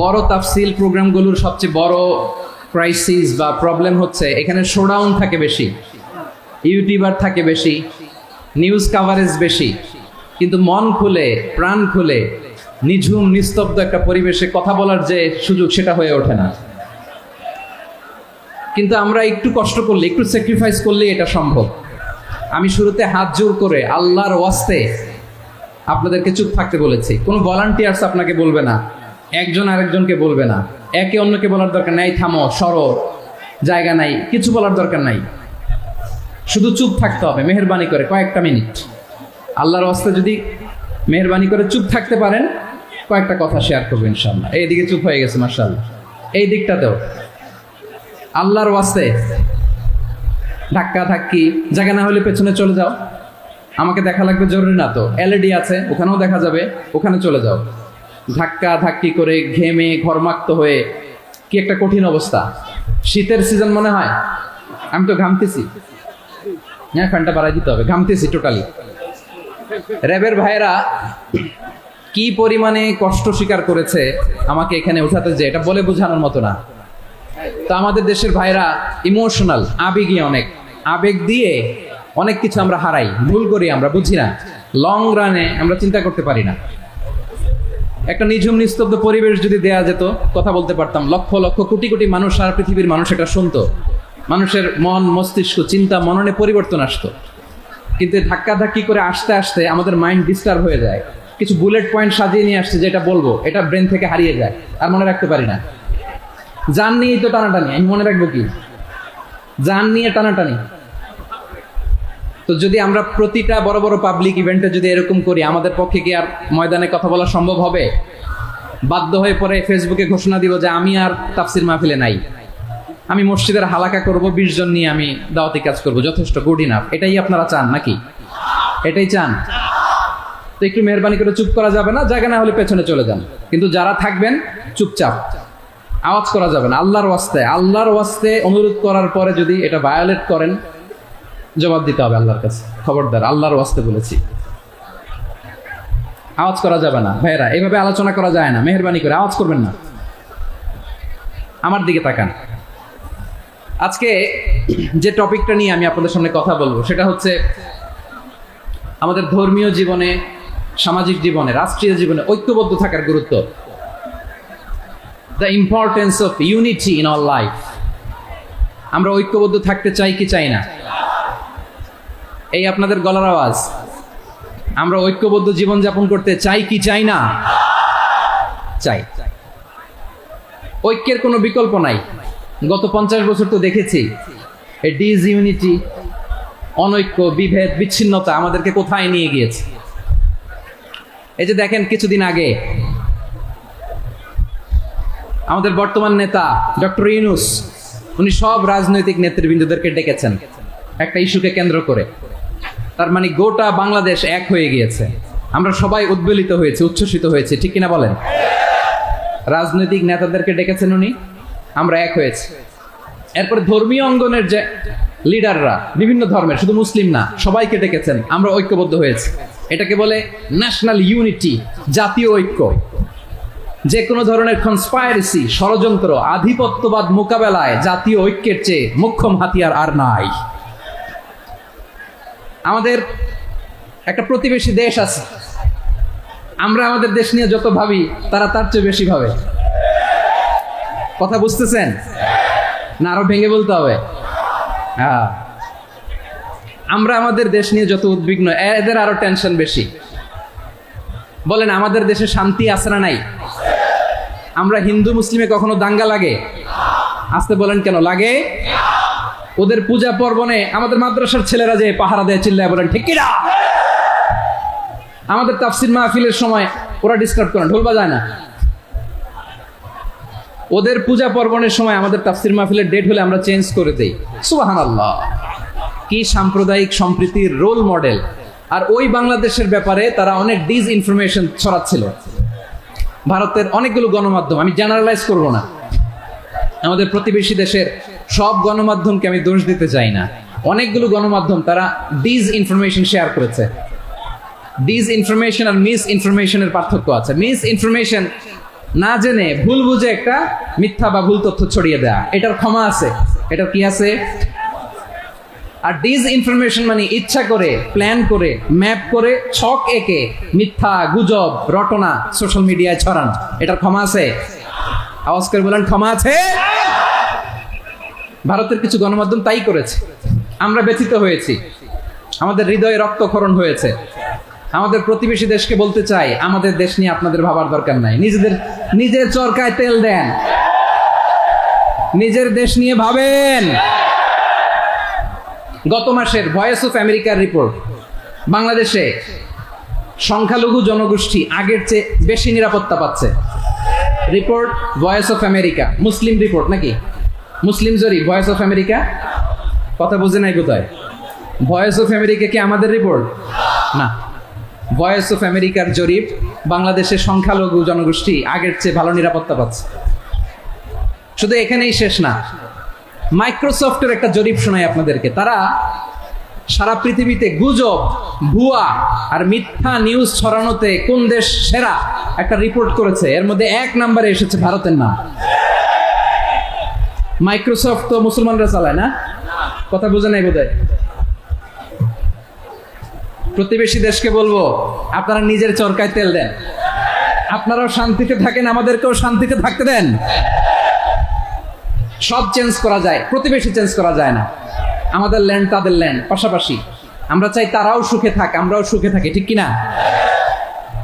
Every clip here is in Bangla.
বড় তাফসিল প্রোগ্রামগুলোর সবচেয়ে বড় ক্রাইসিস বা প্রবলেম হচ্ছে এখানে শোডাউন থাকে বেশি, ইউটিউবার থাকে বেশি, নিউজ কাভারেজ বেশি, কিন্তু মন খুলে প্রাণ খুলে নিঝুম নিস্তব্ধ একটা পরিবেশে কথা বলার যে সুযোগ সেটা হয়ে ওঠে না। কিন্তু আমরা একটু কষ্ট করলে, একটু স্যাক্রিফাইস করলে এটা সম্ভব। আমি শুরুতে হাত জোর করে আল্লাহর ওয়াস্তে আপনাদেরকে চুপ থাকতে বলেছি। কোনো ভলান্টিয়ার্স আপনাকে বলবে না, একজন আরেকজনকে বলবে না, একে অন্যকে বলার দরকার নাই, থামো সরো, জায়গা নাই, কিছু বলার দরকার নাই, শুধু চুপ থাকতে হবে মেহেরবানি করে কয়েকটা মিনিট। আল্লাহর ওয়াস্তে যদি মেহেরবানি করে চুপ থাকতে পারেন, কয়েকটা কথা শেয়ার করবো ইনশাআল্লাহ। এইদিকে চুপ হয়ে গেছে মাশাআল্লাহ, এই দিকটাতেও আল্লাহর ওয়াস্তে ধাক্কা ধাক্কি, জায়গা না হলে পেছনে চলে যাও, আমাকে দেখা লাগবে জরুরি না তো, এলইডি আছে ওখানেও দেখা যাবে, ওখানে চলে যাও। ধাক্কা ধাক্কি করে ঘেমে ঘরমাক্ত হয়ে কি একটা কঠিন অবস্থা। শীতের সিজন মনে হয়, আমি তো ঘামতেছি, হ্যাঁ ফ্যানটা বাড়াই দিতে হবে, ঘামতেছি টোটালি। র্যাবের ভাইয়েরা কি পরিমাণে কষ্ট স্বীকার করেছে আমাকে এখানে উঠাতে, যে এটা বলে বোঝানোর মতো না। তো আমাদের দেশের ভাইরা ইমোশনাল, আবেগী, অনেক আবেগ দিয়ে অনেক কিছু আমরা হারাই, ভুল করি, আমরা বুঝি না, লং রানে আমরা চিন্তা করতে পারি না। একটা নিঝুম নিস্তব্ধ পরিবেশ যদি দেয়া যেত, কথা বলতে পারতাম, লক্ষ লক্ষ কোটি কোটি মানুষ, সারা পৃথিবীর মানুষ এটা শুনতো, মানুষের মন মস্তিষ্ক চিন্তা মননে পরিবর্তন আসতো। কিন্তু ধাক্কা ধাক্কি করে আসতে আসতে আমাদের মাইন্ড ডিস্টার্ব হয়ে যায়। কিছু বুলেট পয়েন্ট সাজিয়ে নিয়ে আসছে, যেটা বলবো এটা ব্রেন থেকে হারিয়ে যায়, আর মনে রাখতে পারি না। জান নিয়েই তো টানাটানি, আমি মনে রাখবো কি? জান নিয়ে টানাটানি। তো যদি আমরা প্রতিটা বড় বড় পাবলিক ইভেন্টে যদি এরকম করি, আমাদের পক্ষে কি আর ময়দানে কথা বলা সম্ভব হবে? বাধ্য হয়ে পরে ফেসবুকে ঘোষণা দিব যে আমি আর তাফসির মাহফিলে নাই, আমি মসজিদের হালাকা করব, 20 জন নিয়ে আমি দাওয়াতি কাজ করব, যথেষ্ট, গুড ইনাফ। এটাই আপনারা চান নাকি? এটাই চান? তো একটু মেহরবানি করে চুপ করা যাবে না? জায়গা না হলে পেছনে চলে যান, কিন্তু যারা থাকবেন চুপচাপ, আওয়াজ করা যাবে না। আল্লাহর ওয়াস্তে, আল্লাহর ওয়াস্তে অনুরোধ করার পরে যদি এটা ভায়োলেট করেন, জবাব দিতে হবে আল্লাহর কাছে। খবরদার, আল্লাহর ওয়াস্তে বলেছি, আওয়াজ করা যাবে না। ভাইয়েরা, এইভাবে আলোচনা করা যায় না, মেহেরবানি করে আওয়াজ করবেন না। আমার দিকে তাকান। আজকে যে টপিকটা নিয়ে আমি আপনাদের সামনে কথা বলবো, সেটা হচ্ছে আমাদের ধর্মীয় জীবনে, সামাজিক জীবনে, রাষ্ট্রীয় জীবনে ঐক্যবদ্ধ থাকার গুরুত্ব। The importance of unity in our life. আমরা ঐক্যবদ্ধ থাকতে চাই কি চাই না? এই আপনাদের গলার আওয়াজ। আমরা ঐক্যবদ্ধ জীবনযাপন করতে চাই কি চাই না? চাই। ঐক্যের কোনো বিকল্প নাই। গত 50 বছর তো দেখেছি এই ডিসইউনিটি, অনৈক্য, বিভেদ, বিচ্ছিন্নতা আমাদেরকে কোথায় নিয়ে গিয়েছে। এই যে দেখেন, কিছুদিন আগে আমাদের বর্তমান নেতা ডক্টর ইউনূস, উনি সব রাজনৈতিক নেতৃবৃন্দদেরকে ডেকেছেন একটা ইস্যুকে কেন্দ্র করে। তার মানে গোটা বাংলাদেশ এক হয়ে গিয়েছে। আমরা সবাই উদ্বেলিত হয়েছে, উচ্ছ্বসিত হয়েছে, ঠিক কিনা বলেন? রাজনৈতিক নেতাদেরকে ডেকেছেন উনি, আমরা এক হয়েছে। এরপরে ধর্মীয় অঙ্গনের যে লিডাররা, বিভিন্ন ধর্মের, শুধু মুসলিম না, সবাইকে ডেকেছেন, আমরা ঐক্যবদ্ধ হয়েছে। এটাকে বলে ন্যাশনাল ইউনিটি, জাতীয় ঐক্য। যে কোনো ধরনের কনস্পাইরেসি, ষড়যন্ত্র, আধিপত্যবাদ মোকাবেলায় জাতীয় ঐক্যের চেয়ে মোক্ষম হাতিয়ার আর নাই। আমাদের একটা প্রতিবেশী দেশ আছে, আমরা আমাদের দেশ নিয়ে যত ভাবি, তারা তার চেয়ে বেশি ভাবে। কথা বুঝতেছেন না? আরো ভেঙে বলতে হবে। হ্যাঁ, আমরা আমাদের দেশ নিয়ে যত উদ্বিগ্ন, এদের আরো টেনশন বেশি। বলেন, আমাদের দেশে শান্তি আছে না নাই? আমরা হিন্দু মুসলিমে কখনো দাঙ্গা লাগে? আসতে বলেন, কেন লাগে? ওদের পূজা পর্বণে আমাদের মাদ্রাসার ছেলেরা যে পাহারা দেয়, চিল্লায় বলেন ঠিক কিনা? আমাদের তাফসির মাহফিলের সময় ওরা ডিস্টার্ব করে, ঢোল বাজায় না। ওদের পূজা পর্বণের সময় আমাদের তাফসির মাহফিলের ডেট হলে আমরা চেঞ্জ করে দেই। সুবহানাল্লাহ, কি সাম্প্রদায়িক সম্প্রীতির রোল মডেল। আর ওই বাংলাদেশের ব্যাপারে তারা অনেক ডিসইনফরমেশন ছড়াচ্ছিল। ভারতের অনেকগুলো গণমাধ্যম, আমি জেনারেলাইজ করব না, আমাদের প্রতিবেশী দেশের সব গণমাধ্যমকে আমি দোষ দিতে চাই না, অনেকগুলো গণমাধ্যম তারা ডিসইনফরমেশন শেয়ার করেছে। ডিসইনফরমেশন আর মিস ইনফরমেশনের পার্থক্য আছে। মিস ইনফরমেশন না জেনে ভুল বুঝে একটা মিথ্যা বা ভুল তথ্য ছড়িয়ে দেয়া, এটার ক্ষমা আছে। এটার কি আছে? আর ডিস ইনফরমেশন মানে ইচ্ছা করে, প্ল্যান করে, ম্যাপ করে, ছক এঁকে মিথ্যা, গুজব, রটনা সোশ্যাল মিডিয়ায় ছড়ানো, এটার ক্ষমা আছে? আওয়াজ করে বলেন, ক্ষমা আছে? ভারতের কিছু গণমাধ্যম তাই করেছে। আমরা ব্যথিত হয়েছি, আমাদের হৃদয়ে রক্তক্ষরণ হয়েছে। আমাদের প্রতিবেশী দেশকে বলতে চাই, আমাদের দেশ নিয়ে আপনাদের ভাবার দরকার নাই। নিজের চরকায় তেল দেন, নিজের দেশ নিয়ে ভাবেন। গত মাসের ভয়েস অফ আমেরিকার রিপোর্ট, বাংলাদেশে সংখ্যালঘু জনগোষ্ঠী আগের চেয়ে বেশি নিরাপত্তা পাচ্ছে। Report voice of America, Muslim report নাকি? মুসলিম জরিপ, ভয়েস অফ আমেরিকা। কথা বুঝে নাই কোথায়? ভয়েস অফ আমেরিকা কি আমাদের রিপোর্ট? না, ভয়েস অফ আমেরিকার জরিপ, বাংলাদেশের সংখ্যালঘু জনগোষ্ঠী আগের চেয়ে ভালো নিরাপত্তা পাচ্ছে। শুধু এখানেই শেষ না, মাইক্রোসফটের একটা জরিপ শোনাই আপনাদেরকে। তারা সারা পৃথিবীতে গুজব, ভুয়া আর মিথ্যা নিউজ ছড়ানোতে কোন দেশ সেরা একটা রিপোর্ট করেছে। এর মধ্যে 1 নম্বরে এসেছে ভারতের নাম। মাইক্রোসফট তো মুসলমানরা চালায় না? কথা বুঝে নাই বোধহয়। প্রতিবেশী দেশকে বলবো, আপনারা নিজের চরকায় তেল দেন, আপনারাও শান্তিতে থাকেন, আমাদেরকেও শান্তিতে থাকতে দেন। সব চেঞ্জ করা যায়, প্রতিবেশী চেঞ্জ করা যায় না। আমাদের ল্যান্ড তাদের ল্যান্ড, পাশাপাশি। আমরা চাই তারাও সুখে থাক, আমরাও সুখে থাকি, ঠিক কিনা?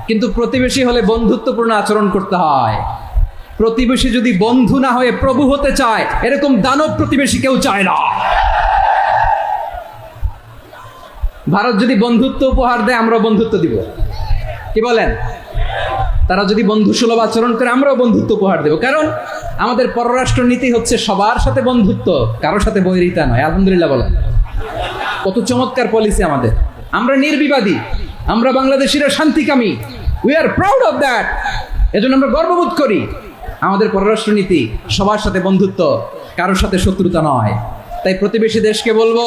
কিন্তু প্রতিবেশী হলে বন্ধুত্বপূর্ণ আচরণ করতে হয়। প্রতিবেশী যদি বন্ধু না হয়ে প্রভু হতে চায়, এরকম দানব প্রতিবেশী কেউ চায় না। ভারত যদি বন্ধুত্ব উপহার দেয়, আমরাও বন্ধুত্ব দিব। কি বলেন? তারা যদি বন্ধু সুলভ আচরণ করে, আমরাও বন্ধুত্ব উপহার দেব। কারণ আমাদের পররাষ্ট্র নীতি হচ্ছে সবার সাথে বন্ধুত্ব, কারোর সাথে বৈরিতা নয়। আলহামদুলিল্লাহ বলেন, কত চমৎকার পলিসি আমাদের। আমরা নির্বিবাদী, আমরা বাংলাদেশিরা শান্তিকামী। We are proud of that. এজন্য আমরা গর্ববোধ করি। আমাদের পররাষ্ট্র নীতি সবার সাথে বন্ধুত্ব, কারোর সাথে শত্রুতা নয়। তাই প্রতিবেশী দেশকে বলবো,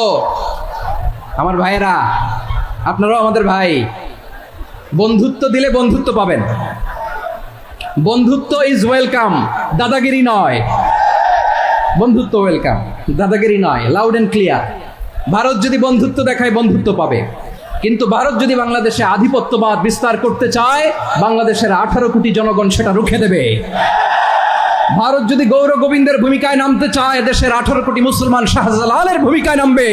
আমার ভাইয়েরা, আপনারাও আমাদের ভাই। বন্ধুত্ব দিলে বন্ধুত্ব পাবেন। বন্ধুত্ব ইজ ওয়েলকাম, দাদাগিরি নয়। বন্ধুত্ব ওয়েলকাম, দাদাগিরি নয়। Loud and clear. ভারত যদি বন্ধুত্ব দেখায়, বন্ধুত্ব পাবে। কিন্তু ভারত যদি বাংলাদেশে আধিপত্যবাদ বিস্তার করতে চায়, বাংলাদেশের 18 কোটি জনগণ সেটা রুখে দেবে। ভারত যদি গৌর গোবিন্দের ভূমিকায় নামতে চায়, দেশের 18 কোটি মুসলমান শাহজালালের ভূমিকায় নামবে।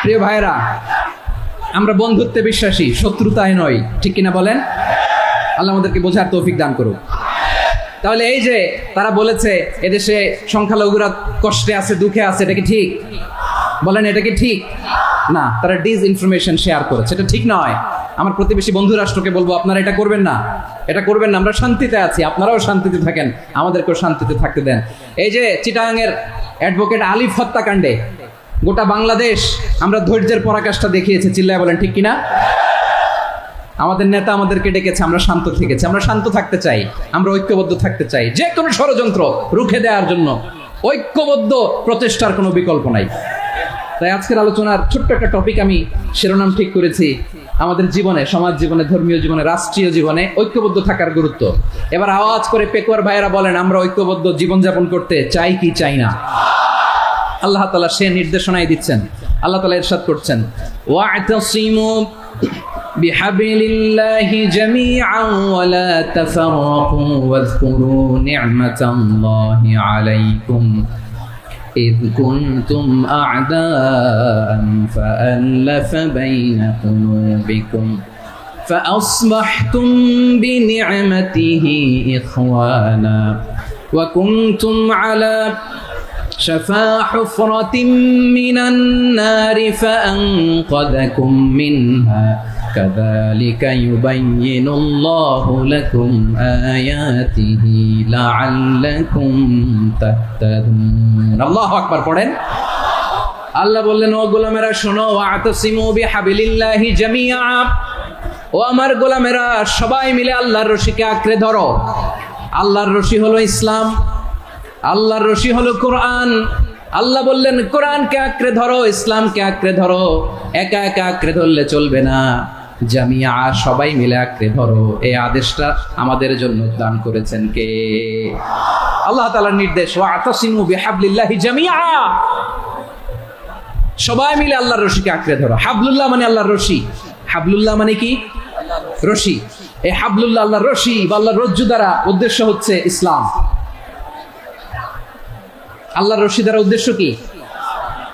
প্রিয় ভাইরা, আমরা বন্ধুত্বে বিশ্বাসী, শত্রুতায় নয়, ঠিক কিনা বলেন? আল্লাহ আমাদেরকে বোঝার তৌফিক দান করুক। তাহলে এই যে তারা বলেছে এদেশে সংখ্যালঘুরা কষ্টে আছে, দুঃখে আছে, এটা কি ঠিক? বলেন, এটা কি ঠিক? না, তারা ডিস ইনফরমেশন শেয়ার করেছে, এটা ঠিক নয়। আমার প্রতিবেশী বন্ধু রাষ্ট্রকে বলবো, আপনারা এটা করবেন না, এটা করবেন না। আমরা শান্তিতে আছি, আপনারাও শান্তিতে থাকেন, আমাদেরকেও শান্তিতে থাকতে দেন। এই যে চিটাগাংয়ের অ্যাডভোকেট আলিফ হত্যাকাণ্ডে গোটা বাংলাদেশ আমরা ধৈর্যের পরাকাষ্ঠা দেখিয়েছে। চিল্লায় বলেন, ঠিক কিনা? আমাদের নেতা আমাদেরকে ডেকেছে, আমরা শান্ত থেকেছি। আমরা শান্ত থাকতে চাই, আমরা ঐক্যবদ্ধ থাকতে চাই। যে কোনো ষড়যন্ত্র রুখে দেওয়ার জন্য ঐক্যবদ্ধ প্রচেষ্টার কোনো বিকল্প নাই। তাই আজকের আলোচনার ছোট্ট একটা টপিক আমি শিরোনাম ঠিক করেছি, আমাদের জীবনে, সমাজ জীবনে, ধর্মীয় জীবনে, রাষ্ট্রীয় জীবনে ঐক্যবদ্ধ থাকার গুরুত্ব। এবার আওয়াজ করে পেকুয়ার ভাইয়েরা বলেন, আমরা ঐক্যবদ্ধ জীবনযাপন করতে চাই কি চাই না? আল্লাহ তাআলা সে নির্দেশনাই দিচ্ছেন। আল্লাহ তাআলা ইরশাদ করছেন, ওয়া'তাসিমু বিহাবলিল্লাহি জামিআন ওয়া লা তাফাররাকু ওয়াযকুরু নি'মাতাল্লাহি আলাইকুম إذ كنتم أعداء فألف بين قلوبكم فأصبحتم بنعمته إخوانا وكنتم على شفا حفرة من النار فأنقذكم منها كذلك يبين الله لكم آياته لعلكم تهتدون الله أكبر পড়েন। আল্লাহ বললেন, ও গোলামেরা শোনো, ওয়া'তাসিমু বিহাবলিল্লাহি জামিআ, ও আমার গোলামেরা, সবাই মিলে আল্লাহর রশিকে আঁকড়ে ধরো। আল্লাহর রশি হলো ইসলাম, আল্লাহর রশি হলো কোরআন। আল্লাহ বললেন কোরআনকে আঁকড়ে ধরো, ইসলামকে আঁকড়ে ধরো। একা একা আঁকড়ে ধরলে চলবে না, জামিয়া সবাই মিলে আঁকড়ে ধরো। এই আদেশটা আমাদের জন্য দান করেছেন কে? আল্লাহ তাআলার নির্দেশ, ওয়াতাসিমু বিহাবলিল্লাহি জামিআ। সবাই মিলে আল্লাহর রশিকে আঁকড়ে ধরো। হাবলুল্লাহ মানে আল্লাহর রশি। হাবলুল্লাহ মানে কি? রশি। এই হাবলুল্লাহ আল্লাহর রশি বা আল্লাহর রজ্জু দ্বারা উদ্দেশ্য হচ্ছে ইসলাম। আল্লাহর রশি দ্বারা উদ্দেশ্য কি?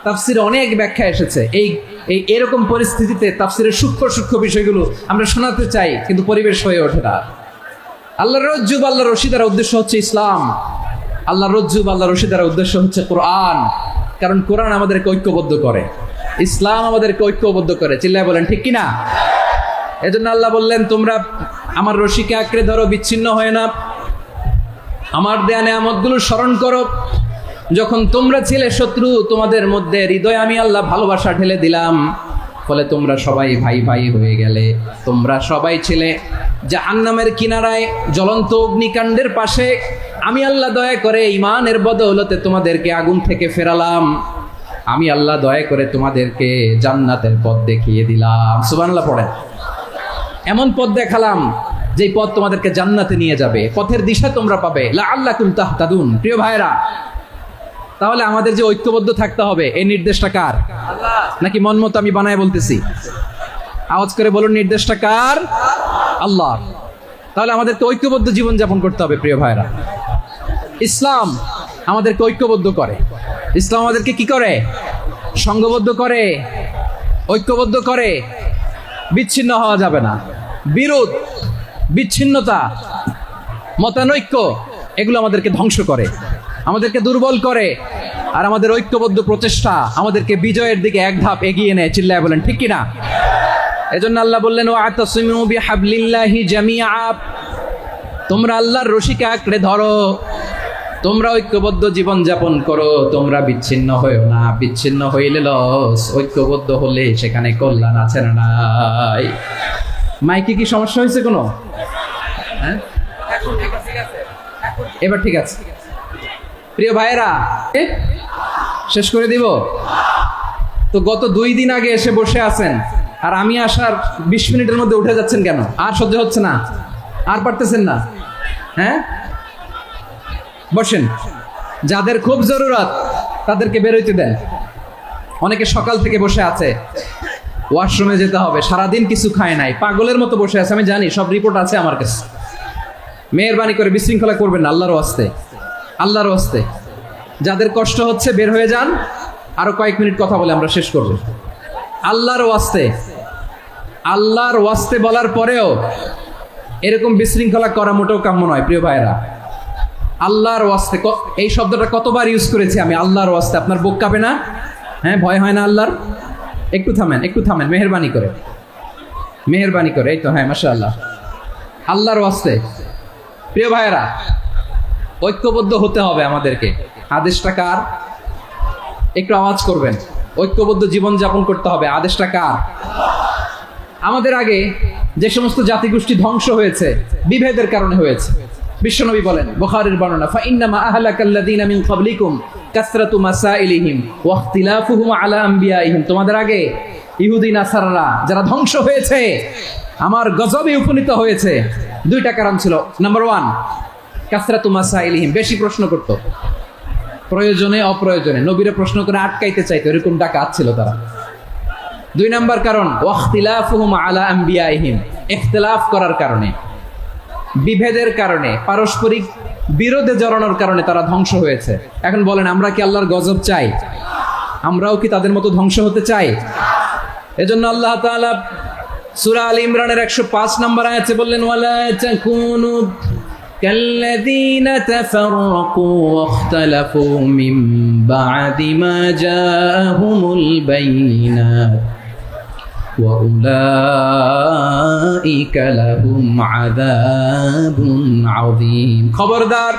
তাফসিরে অনেক ব্যাখ্যা এসেছে। এই এরকম পরিস্থিতিতে তাফসিরের সূক্ষ্ম সূক্ষ্ম বিষয়গুলো আমরা শোনাতে চাই, কিন্তু পরিবেশ হয়ে ওঠে না। আল্লাহর রজ্জু বা আল্লাহর রশি দ্বারা উদ্দেশ্য হচ্ছে ইসলাম। আল্লাহর রজ্জু বা আল্লাহর রশি দ্বারা উদ্দেশ্য হচ্ছে কোরআন। কারণ কোরআন আমাদেরকে ঐক্যবদ্ধ করে, ইসলাম আমাদেরকে ঐক্যবদ্ধ করে। চিল্লায় বলেন ঠিক কিনা? এজন্য আল্লাহ বললেন তোমরা আমার রশিকে আঁকড়ে ধরো, বিচ্ছিন্ন হয় না। আমার দেয়া নেয়ামতগুলো স্মরণ করো। যখন তোমরা ছিলে শত্রু, তোমাদের মধ্যে হৃদয়ে আমি আল্লাহ ভালোবাসা ঢেলে দিলাম, ফলে তোমরা সবাই ভাই ভাই হয়ে গেলে। তোমরা সবাই ছিলে জাহান্নামের কিনারায়, জ্বলন্ত অগ্নিকাণ্ডের পাশে। আমি আল্লাহ দয়া করে ঈমানের বদৌলতে তোমাদেরকে আগুন থেকে ফেরালাম। আমি আল্লাহ দয়া করে তোমাদেরকে জান্নাতের পথ দেখিয়ে দিলাম। সুবহানাল্লাহ পড়েন। এমন পথ দেখালাম যেই পথ তোমাদেরকে জান্নাতে নিয়ে যাবে, পথের দিশা তোমরা পাবে। লাআল্লাকুম তাহতাদুন। প্রিয় ভাইরা, তাহলে আমাদের যে ঐক্যবদ্ধ থাকতে হবে, এই নির্দেশটা কার? নাকি মন মতো আমি বানায় বলতেছি? আওয়াজ করে বলুন, নির্দেশটা কার? আল্লাহ। তাহলে আমাদেরকে ঐক্যবদ্ধ জীবন যাপন করতে হবে। প্রিয় ভাইরা, ইসলাম আমাদেরকে ঐক্যবদ্ধ করে। ইসলাম আমাদেরকে কি করে? সংঘবদ্ধ করে, ঐক্যবদ্ধ করে। বিচ্ছিন্ন হওয়া যাবে না। বিরোধ, বিচ্ছিন্নতা, মতানৈক্য এগুলো আমাদেরকে ধ্বংস করে, আমাদেরকে দুর্বল করে। আর আমাদের ঐক্যবদ্ধ প্রচেষ্টা আমাদেরকে বিজয়ের দিকে এক ধাপ এগিয়ে নেয়। চিল্লায় বলেন ঠিক কিনা? এজন্য আল্লাহ বললেন ওয়াতাসিমু বিহাবলিল্লাহি জামিআ। তোমরা আল্লাহর রশিকে আঁকড়ে ধরো, তোমরা ঐক্যবদ্ধ জীবন যাপন করো, তোমরা বিচ্ছিন্ন হয়েও না। বিচ্ছিন্ন হইলে লস, ঐক্যবদ্ধ হলে সেখানে কল্যাণ আছে না নাই? মাইকে কি সমস্যা হয়েছে কোনো? হ্যাঁ, এবার ঠিক আছে। প্রিয় ভাইয়েরা, শেষ করে দিব তো। গত 2 দিন আগে এসে বসে আছেন, আর আমি আসার 20 মিনিটের মধ্যে উঠে যাচ্ছেন কেন? আর সহ্য হচ্ছে না? আর পারতেছেন না? হ্যাঁ, বসেন। যাদের খুব জরুরত তাদেরকে বেরোইতে দেন। অনেকে সকাল থেকে বসে আছে, ওয়াশরুমে যেতে হবে, সারাদিন কিছু খায় নাই, পাগলের মতো বসে আছে। আমি জানি, সব রিপোর্ট আছে আমার কাছে। মেহেরবানি করে বিশৃঙ্খলা করবেন না, আল্লাহর ওয়াস্তে, আল্লাহর ওয়াস্তে। যাদের কষ্ট হচ্ছে বের হয়ে যান। আরো কয়েক মিনিট কথা বলে আমরা শেষ করব। আল্লাহর ওয়াস্তে, আল্লাহর ওয়াস্তে বলার পরেও এরকম বিশৃঙ্খলা করা মোটেও কাম্য নয়। প্রিয় ভাইয়েরা, আল্লাহর ওয়াস্তে, এই শব্দটা কতবার ইউজ করেছি আমি, আল্লাহর ওয়াস্তে। আপনার বুক কাঁপে না? হ্যাঁ, ভয় হয় না আল্লাহর? একটু থামেন, একটু থামেন, মেহেরবানি করে, মেহেরবানি করে। এই তো, হ্যাঁ, মাশাআল্লাহ। আল্লাহর ওয়াস্তে। প্রিয় ভাইয়েরা, ঐক্যবদ্ধ হতে হবে আমাদেরকে। আদেশটা কার? একটু আওয়াজ করবেন। ঐক্যবদ্ধ জীবন যাপন করতে হবে। আদেশটা কার? আমাদের আগে যে সমস্ত জাতিগোষ্ঠী ধ্বংস হয়েছে, বিভেদের কারণে হয়েছে। বিশ্বনবী বলেন, বুখারীর বর্ণনা, ফাইন্নামা আহলাকাল্লাযীনা মিন ক্বাবলিকুম কাসরাতু মাসাইলিহিম ওয়া ইখতিলাফুহুম আলা আমবিয়াইহিম। তোমাদের আগে ইহুদি নাসারারা যারা ধ্বংস হয়েছে, আমার গজবে উপনীত হয়েছে, 2টা কারণ ছিল। নাম্বার 1, কাসরাতু মাসাইলিহিম, বেশি প্রশ্ন করত, প্রয়োজনে অপ্রয়োজনে নবীরে প্রশ্ন করে আটকাইতে চাইতো, এরকম ডাকাত ছিল তারা। 2 নাম্বার কারণ, ওয়া ইখতিলাফুহুম আলা আমবিয়াইহিম, ইখতিলাফ করার কারণে, বিভেদের কারণে, পারস্পরিক বিরোধে জড়ানোর কারণে তারা ধ্বংস হয়েছে। এখন বলেন, আমরা কি আল্লাহর গজব চাই? আমরাও কি তাদের মতো ধ্বংস হতে চাই? এজন্য আল্লাহ তাআলা সূরা আল ইমরানের 105 নম্বর আয়াতে বললেন, ওয়ালা তাকুনু কাল্লাযীনা তাফাররাকু ওয়াখতালাফু মিন বা'দি মা জাআহুমুল বাইয়িনাত ওয়া উলাইকা লাহুম আযাবুন আযীম। খবরদার,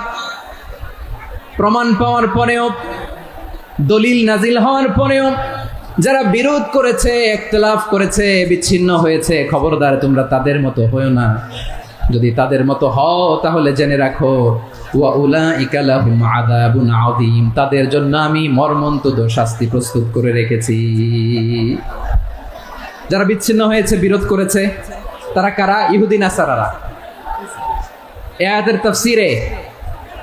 প্রমাণ পাওয়ার পরেও, দলিল নাজিল হওয়ার পরেও যারা বিরোধ করেছে, ইখতিলাফ করেছে, বিচ্ছিন্ন হয়েছে, খবরদার তোমরা তাদের মতো হয়ো না। যদি তাদের মতো হও তাহলে জেনে রাখো ওয়া উলাইকা লাহুম আযাবুন আযীম, তাদের জন্য আমি মর্মন্তুদ শাস্তি প্রস্তুত করে রেখেছি। যারা বিচ্ছিন্ন হয়েছে, বিরোধ করেছে, তারা কারা? ইহুদি নাসারারা। এই আয়াতের তাফসীরে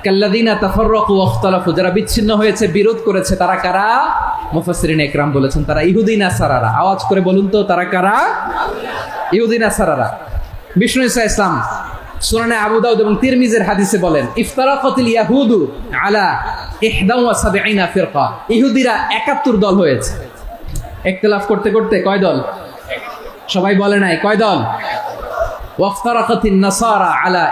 কাল্লাযীনা তাফাররাকু ওয়া ইখতালাফু, যারা বিচ্ছিন্ন হয়েছে, বিরোধ করেছে, তারা কারা? মুফাসসিরিন ইকরাম বলেছেন তারা ইহুদি নাসারারা। আওয়াজ করে বলুন তো তারা কারা? ইহুদি নাসারারা। বিষ্ণু ঈসা ইসলাম সুনানে আবু দাউদ এবং তিরমিজির হাদিসে বলেন ইফতারাকাতিল ইয়াহুদু আলা 71 ফিরকা, ইহুদিরা 71 দল হয়েছে। ইখতিলাফ করতে করতে কয় দল? সবাই বলে নাই কয় দল? ওয়াফতারাকাতিন নাসারা আলা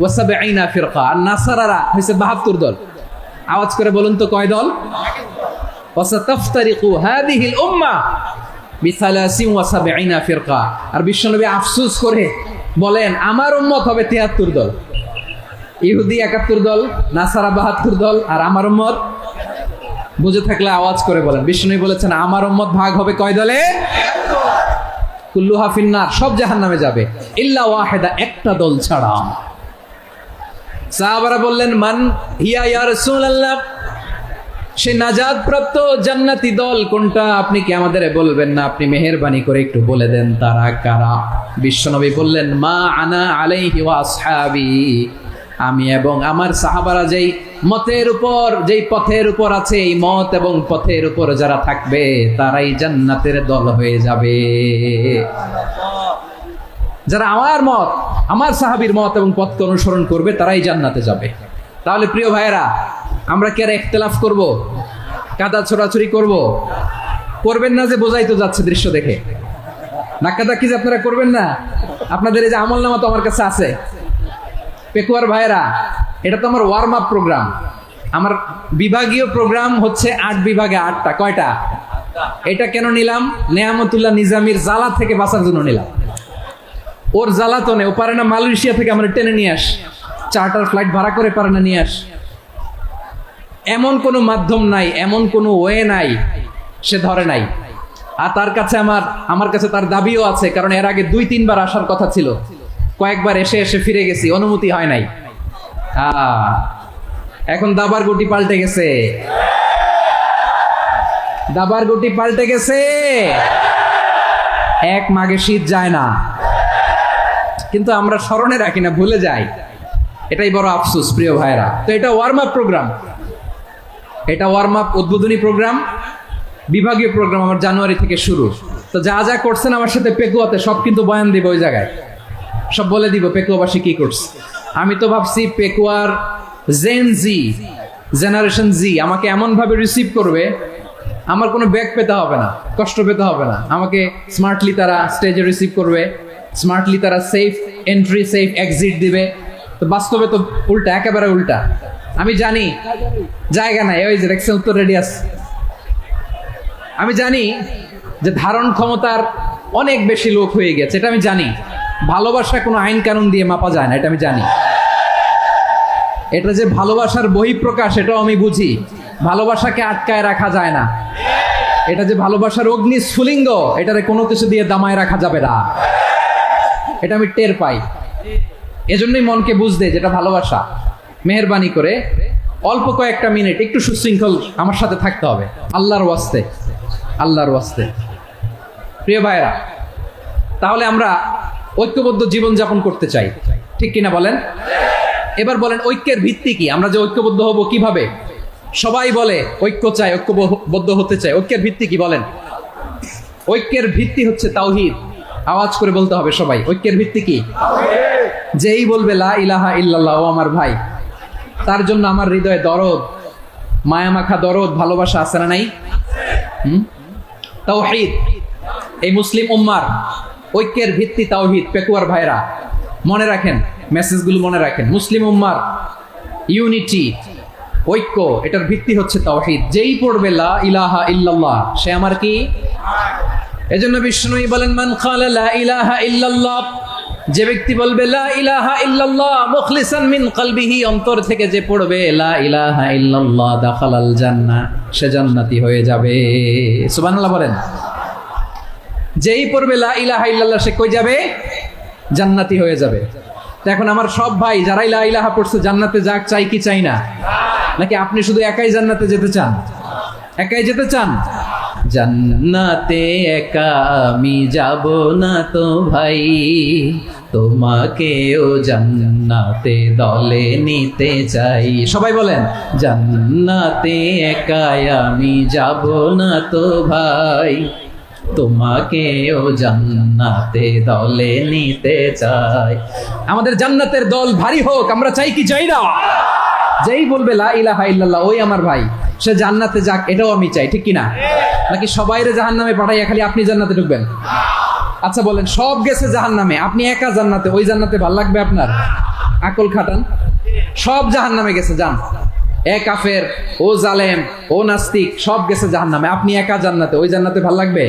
72 ফিরকা, আর নাসারারা হয়েছে 72 দল। আওয়াজ করে বলুন তো কয় দল? ওয়াসাতাফতারিকু হাদিহিল উম্মাহ বি73 ফিরকা। আর বিশ্বনবী আফসোস করে বলেন আমার উম্মত হবে 73 দল। ইহুদি 71 দল, নাসারা 72 দল, আর আমার উম্মত, বুঝে থাকলে আওয়াজ করে বলেন। বিশ্বনবী বলেছেন আমার উম্মত ভাগ হবে কয় দলে? কুল্লুহা ফিন্নার, সব জাহান্নামে যাবে, ইল্লা ওয়াহিদা, একটা দল ছাড়া। সাহাবারা বললেন মান হিয়া ইয়া রাসূলুল্লাহ, সে নাজাত প্রাপ্ত জান্নাতি দল কোনটা? আপনি কি আমাদের বলবেন না? আপনি মেহেরবানি করে একটু বলে দেন তারা কারা। বিশ্বনবী বললেন মা আনা আলাইহি ওয়া আসহাবি, আমি এবং আমার সাহাবারা যেই মতের উপর, যেই পথের উপর আছে, এই মত এবং পথের উপর যারা থাকবে তারাই জান্নাতের দল হয়ে যাবে। যারা আমার মত, আমার সাহাবীর মত এবং পথকে অনুসরণ করবে তারাই জান্নাতে যাবে। তাহলে প্রিয় ভাইয়েরা, আমরা কি আর ইখতিলাফ করব? কাদা ছোড়াছুরি করব? করবেন না যে বোঝাই তো যাচ্ছে দৃশ্য দেখে। নাকাদাকি যে আপনারা করবেন না। আপনাদের এই যে আমলনামা তো আমার কাছে আছে। পেকুয়ার ভাইয়েরা, এটা তো আমার ওয়ার্ম আপ প্রোগ্রাম। আমার বিভাগীয় প্রোগ্রাম হচ্ছে 8 বিভাগে 8টা। কয়টা? এটা কেন নিলাম? নেয়ামতুল্লাহ নিজামীর জ্বালা থেকে বাঁচার জন্য নিলাম। ওর জ্বালা তো নেই, ও পারে না মালয়েশিয়া থেকে আমরা টেনে নিয়ে আস, চার্টার ফ্লাইট ভাড়া করে পারে না নিয়ে আস। এমন কোনো মাধ্যম নাই, এমন কোনো ওয়ে নাই, সে ধরে নাই। আর তার কাছে আমার কাছে তার দাবিও আছে, কারণ এর আগে 2-3 বার আসার কথা ছিল। কয়েকবার এসে ফিরে গেছি, অনুমতি হয় নাই। এখন দাবার গুটি পাল্টে গেছে, দাবার গুটি পাল্টে গেছে। এক মাঘে শীত যায় না, কিন্তু আমরা স্মরণে রাখি না, ভুলে যাই। এটাই বড় আফসোস প্রিয় ভাইরা। তো এটা ওয়ার্ম আপ প্রোগ্রাম, এটা ওয়ার্ম আপ উদ্বোধনী প্রোগ্রাম, বিভাগীয় প্রোগ্রাম আমার জানুয়ারি থেকে শুরু। তো যা যা করছেন আমার সাথে পেকুয়াতে সব কিন্তু বয়ান দিব, ওই জায়গায় সব বলে দিব পেকুয়াবাসী কি করছে। আমি তো ভাবছি পেকুয়ার জেনারেশন জি আমাকে এমন ভাবে রিসিভ করবে, আমার কোনো ব্যাগ পেতে হবে না, কষ্ট পেতে হবে না। আমাকে স্মার্টলি তারা স্টেজে রিসিভ করবে, স্মার্টলি তারা সেফ এন্ট্রি, সেফ এক্সিট দিবে। তো বাস্তবে তো উল্টা, একেবারে উল্টা। আমি জানি জায়গা নাই, ওই যে দেখছেন উত্তর রেডিয়াস। আমি জানি যে ধারণ ক্ষমতার অনেক বেশি লোক হয়ে গেছে, এটা আমি জানি। ভালোবাসা কোনো আইন কানুন দিয়ে মাপা যায় না, এটা আমি জানি। এটা যে ভালোবাসার বহিঃপ্রকাশ, এটাও আমি বুঝি। ভালোবাসাকে আটকায় রাখা যায় না। এটা যে ভালোবাসার অগ্নি স্ফুলিঙ্গ, এটারে কোনো কিছু দিয়ে দামায় রাখা যাবে না, এটা আমি টের পাই। এজন্যই মনকে বুঝতে যেটা ভালোবাসা। মেহেরবানি করে অল্প কয়েকটা মিনিট একটু সুশৃঙ্খল আমার সাথে থাকতে হবে, আল্লাহর ওয়াস্তে, আল্লাহর ওয়াস্তে। প্রিয় ভাইরা, তাহলে আমরা ঐক্যবদ্ধ জীবন যাপন করতে চাই, ঠিক কিনা বলেন? এবার বলেন ঐক্যের ভিত্তি কি? আমরা যে ঐক্যবদ্ধ হব কিভাবে? সবাই বলে ঐক্য চাই, ঐক্যবদ্ধ হতে চাই। ঐক্যের ভিত্তি কি বলেন? ঐক্যের ভিত্তি হচ্ছে তাওহীদ। আওয়াজ করে বলতে হবে সবাই, ঐক্যের ভিত্তি কি? যেই বলবে লা ইলাহা ইল্লাল্লাহ, ও আমার ভাই, তার জন্য আমার হৃদয়ে দরদ, মায়ামাখা দরদ, ভালোবাসা আছে না নাই? তাওহীদ। এই মুসলিম উম্মার ঐক্যের ভিত্তি তাওহীদ। পেকুয়ার ভাইরা মনে রাখেন, মেসেজগুলো মনে রাখেন। মুসলিম উম্মার ইউনিটি, ঐক্য, এটার ভিত্তি হচ্ছে তাওহীদ। যেই পড়বে লা ইলাহা ইল্লাল্লাহ, সে আমার কি? এজন্য বিষ্ণু বলেন মান ক্বালা লা ইলাহা ইল্লাল্লাহ যে ব্যক্তি বলবে লা ইলাহা ইল্লাল্লাহ মুখলিসান মিন কলবিহি, অন্তর থেকে যে পড়বে লা ইলাহা ইল্লাল্লাহ দাখালাল জান্নাহ, সে জান্নাতি হয়ে যাবে। সুবহানাল্লাহ বলেন। যেই পড়বে লা ইলাহা ইল্লাল্লাহ সে কই যাবে? জান্নাতি হয়ে যাবে। তো এখন আমার সব ভাই যারাই লা ইলাহা পড়ছে জান্নাতে যাক, চাই কি চাই না? নাকি আপনি শুধু একাই জান্নাতে যেতে চান? একাই যেতে চান? জান্নাতে একা আমি যাব না তো ভাই, তোমাকেও জান্নাতে দলে নিতে চাই। সবাই বলেন, জান্নাতে একা আমি যাব না তো ভাই, তোমাকেও জান্নাতে দলে নিতে চাই। আমাদের জান্নাতের দল ভারী হোক, আমরা চাই কি চাই না? যেই বলবে লা ইলাহা ইল্লাল্লাহ ওই আমার ভাই, সে জান্নাতে যাক, এটাও আমি চাই, ঠিক কিনা? নাকি সবাইরে জাহান্নামে পাঠাইয়া খালি আপনি জান্নাতে ঢুকবেন? আচ্ছা বলেন, সব গেছে জাহান্নামে, আপনি একা জান্নাতে, ওই জান্নাতে ভাল লাগবে আপনার? আকল খাটান। সব জাহান্নামে গেছে, যান। এ কাফের, ও জালেম, ও নাস্তিক, সব গেছে জাহান্নামে, আপনি একা জান্নাতে, ওই জান্নাতে ভাল লাগবে?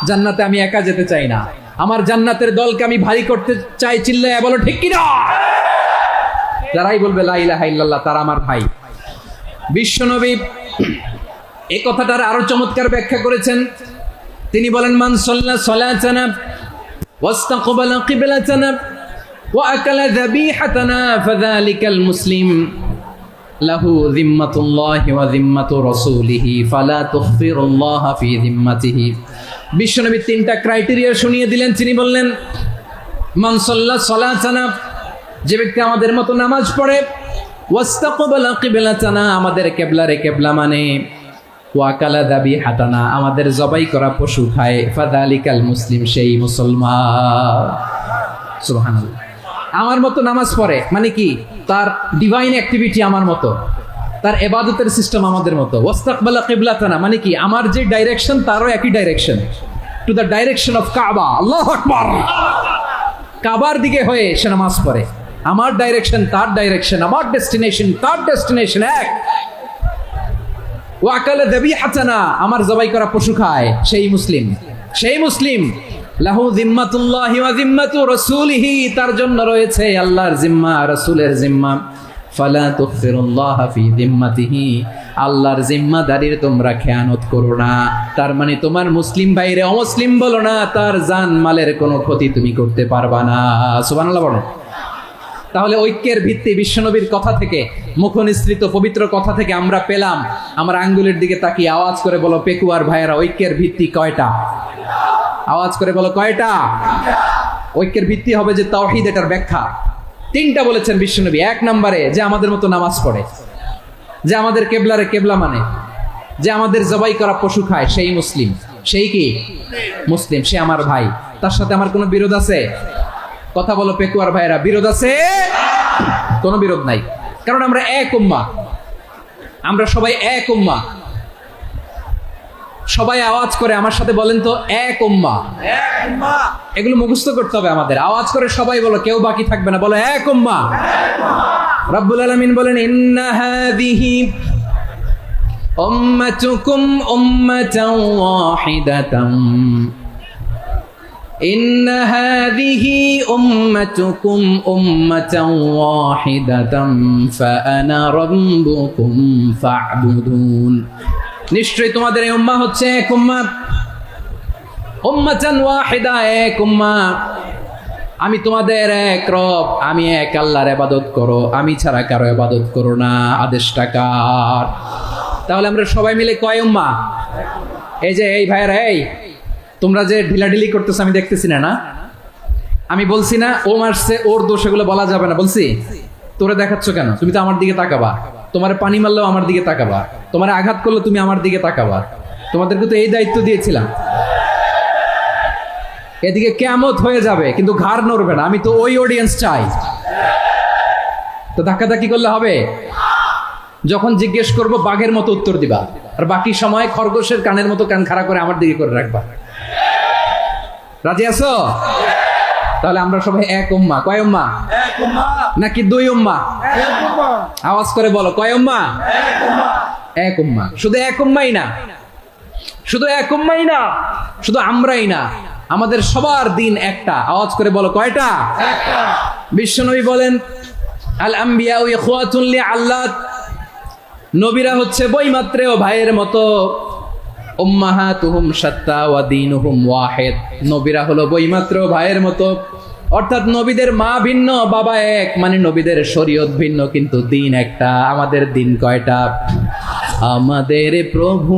জান্নাতে আমি একা যেতে চাই না, আমার জান্নাতের দলকে আমি ভারী করতে চাই। চিল্লায়া বলো ঠিক কিনা? যারাই বলবে লা ইলাহা ইল্লাল্লাহ তারা আমার ভাই। বিশ্বনবী এই কথাটার আরো চমৎকার ব্যাখ্যা করেছেন। তিনি বলেন, মান সাল্লা সালাতানা ওয়াস্তাকবালা কিবলাতানা ওয়া আকালা যাবিহাতানা ফাযালিকাল মুসলিম লাহু যিম্মাতুল্লাহি ওয়া যিম্মাতু রাসূলিহি ফালা তুখফিরুল্লাহা ফি যিম্মাতিহি। বিশ্বনবী তিনটা ক্রাইটেরিয়া শুনিয়ে দিলেন। তিনি বললেন, মান সাল্লা সালাতানা, যে ব্যক্তি আমাদের মতো নামাজ পড়ে, ওয়াস্তাকবালা কিবলাতানা, আমাদের কিবলারে কিবলা মানে, ওয়াকালা যাবিহাতানা, আমাদের জবাই করা পশু খায়, ফাযালিকাল মুসলিম, সেই মুসলমান। সুবহানাল্লাহ। আমার মতো নামাজ পড়ে মানে কি? তার ডিভাইন অ্যাক্টিভিটি আমার মতো, তার ইবাদতের সিস্টেম আমাদের মতো। ওয়াস্তাকবালা কিবলাতানা মানে কি? আমার যে ডাইরেকশন তারও একই direction, to the direction of কাবা। আল্লাহু আকবার। কাবার দিকে হয়ে সে নামাজ পড়ে। আমার ডাইরেকশন তার ডাইরেকশন, আমার ডেস্টিনেশন তার ডেস্টিনেশন এক। ওয়াকালা যাবিহাতানা, আমার জবাই করা পশু খায়, সেই মুসলিম। সেই মুসলিম। লাহু যিম্মাতুল্লাহি ওয়া যিম্মাতু রাসূলিহি, তার জন্য রয়েছে আল্লাহর জিম্মা, রাসূলের জিম্মা। ফালা তুখফিরুল্লাহা ফি যিম্মাতিহি, আল্লাহর জিম্মাদারির তোমরা খেয়ানত করো না। তার মানে তোমার মুসলিম ভাইরে অমুসলিম বলো না, তার জান মালের কোনো ক্ষতি তুমি করতে পারবা না। সুবহানাল্লাহ বলো। তাহলে ঐক্যের ভিত্তি বিশ্বনবীর কথা থেকে, মুখনিসৃত পবিত্র কথা থেকে আমরা পেলাম। আমরা আঙ্গুলের দিকে তাকিয়ে আওয়াজ করে বলো, পেকুয়ার ভাইয়েরা, ঐক্যের ভিত্তি কয়টা? আওয়াজ করে বলো, কয়টা? ঐক্যের ভিত্তি হবে যে তাওহীদ, এটার ব্যাখ্যা তিনটা বলেছেন বিশ্বনবী। এক নম্বরে, যে আমাদের মতো নামাজ পড়ে, যে আমাদের কেবলারে কেবলা মানে, যে আমাদের জবাই করা পশু খায়, সেই মুসলিম। সেই কি? মুসলিম। সে আমার ভাই। তার সাথে আমার কোনো বিরোধ আছে? কথা বলো পেকুয়ার ভাইরা, বিরোধ আছে? কোনো বিরোধ নাই, কারণ আমরা এক উম্মাহ, আমরা সবাই এক উম্মাহ। সবাই আওয়াজ করে আমার সাথে বলেন তো, এক উম্মাহ। এগুলো মুখস্থ করতে হবে আমাদের। আওয়াজ করে সবাই বলো, কেউ বাকি থাকবে না, বলো এক উম্মাহ। রব্বুল আলামিন বলেন, ইন্না হাযিহি উম্মাতুকুম উম্মাতান ওয়াহিদাতান, ইন্না হাযিহি উম্মাতুকুম উম্মাতান ওয়াহিদাতান ফাআনা রাব্বুকুম ফা'বুদুন। নিশ্চয়ই তোমাদের এই উম্মাহ হচ্ছে এক উম্মাহ, উম্মাতান ওয়াহিদা, এক উম্মাহ। আমি তোমাদের এক রব, আমি এক আল্লাহর ইবাদত করো, আমি ছাড়া কারো ইবাদত করো না। আদেশটা কার? তাহলে আমরা সবাই মিলে কয় উম্মাহ? এই যে এই ভাইয়েরা, এই তোমরা যে ঢিলাঢিলি করতেছো আমি দেখতেছি না। আমি বলছি না ও মারছে, ওর দোষ, এগুলো বলা যাবে না। বলছি তোরে দেখাচ্ছ কেন? তুমি তো আমার দিকে তাকাবা। তোমারে পানি মারলেও আমার দিকে তাকাবা, তোমারে আঘাত করলে তুমি আমার দিকে তাকাবা। তোমাদেরকে তো এই দায়িত্ব দিয়েছিলাম। এদিকে কিয়ামত হয়ে যাবে কিন্তু ঘাড় নড়বে না। আমি তো ওই অডিয়েন্স চাই। তো ধাক্কাধাক্কি করলে হবে? যখন জিজ্ঞেস করব বাঘের মতো উত্তর দিবা, আর বাকি সময় খরগোশের কানের মতো কান খাড়া করে আমার দিকে করে রাখবা। রাজি আছো? তাহলে আমরা সবাই এক উম্মাহ। কয় উম্মাহ? এক উম্মাহ। নাকি দুই উম্মাহ? এক উম্মাহ। আওয়াজ করে বলো, কয় উম্মাহ? এক উম্মাহ। এক উম্মাহ। শুধু এক উম্মাহই না, শুধু এক উম্মাহই না, শুধু আমরাই না, আমাদের সবার দিন একটা। আওয়াজ করে বলো কয়টা? একটা। বিশ্বনবী বলেন আল আম্বিয়া ইখওয়াতুন লিআল্লাত, নবীরা হচ্ছে বৈমাত্রেয় ভাইয়ের মতো। উম্মাহাতুহুম শাত্তা ওয়া দীনুহুম ওয়াহিদ, নবীরা হলো বৈমাত্রেয় ভাইয়ের মতো। অর্থাৎ নবীদের মা ভিন্ন বাবা এক, মানে নবীদের শরীয়ত ভিন্ন কিন্তু দিন একটা। আমাদের দিন কয়টা? আমাদের প্রভু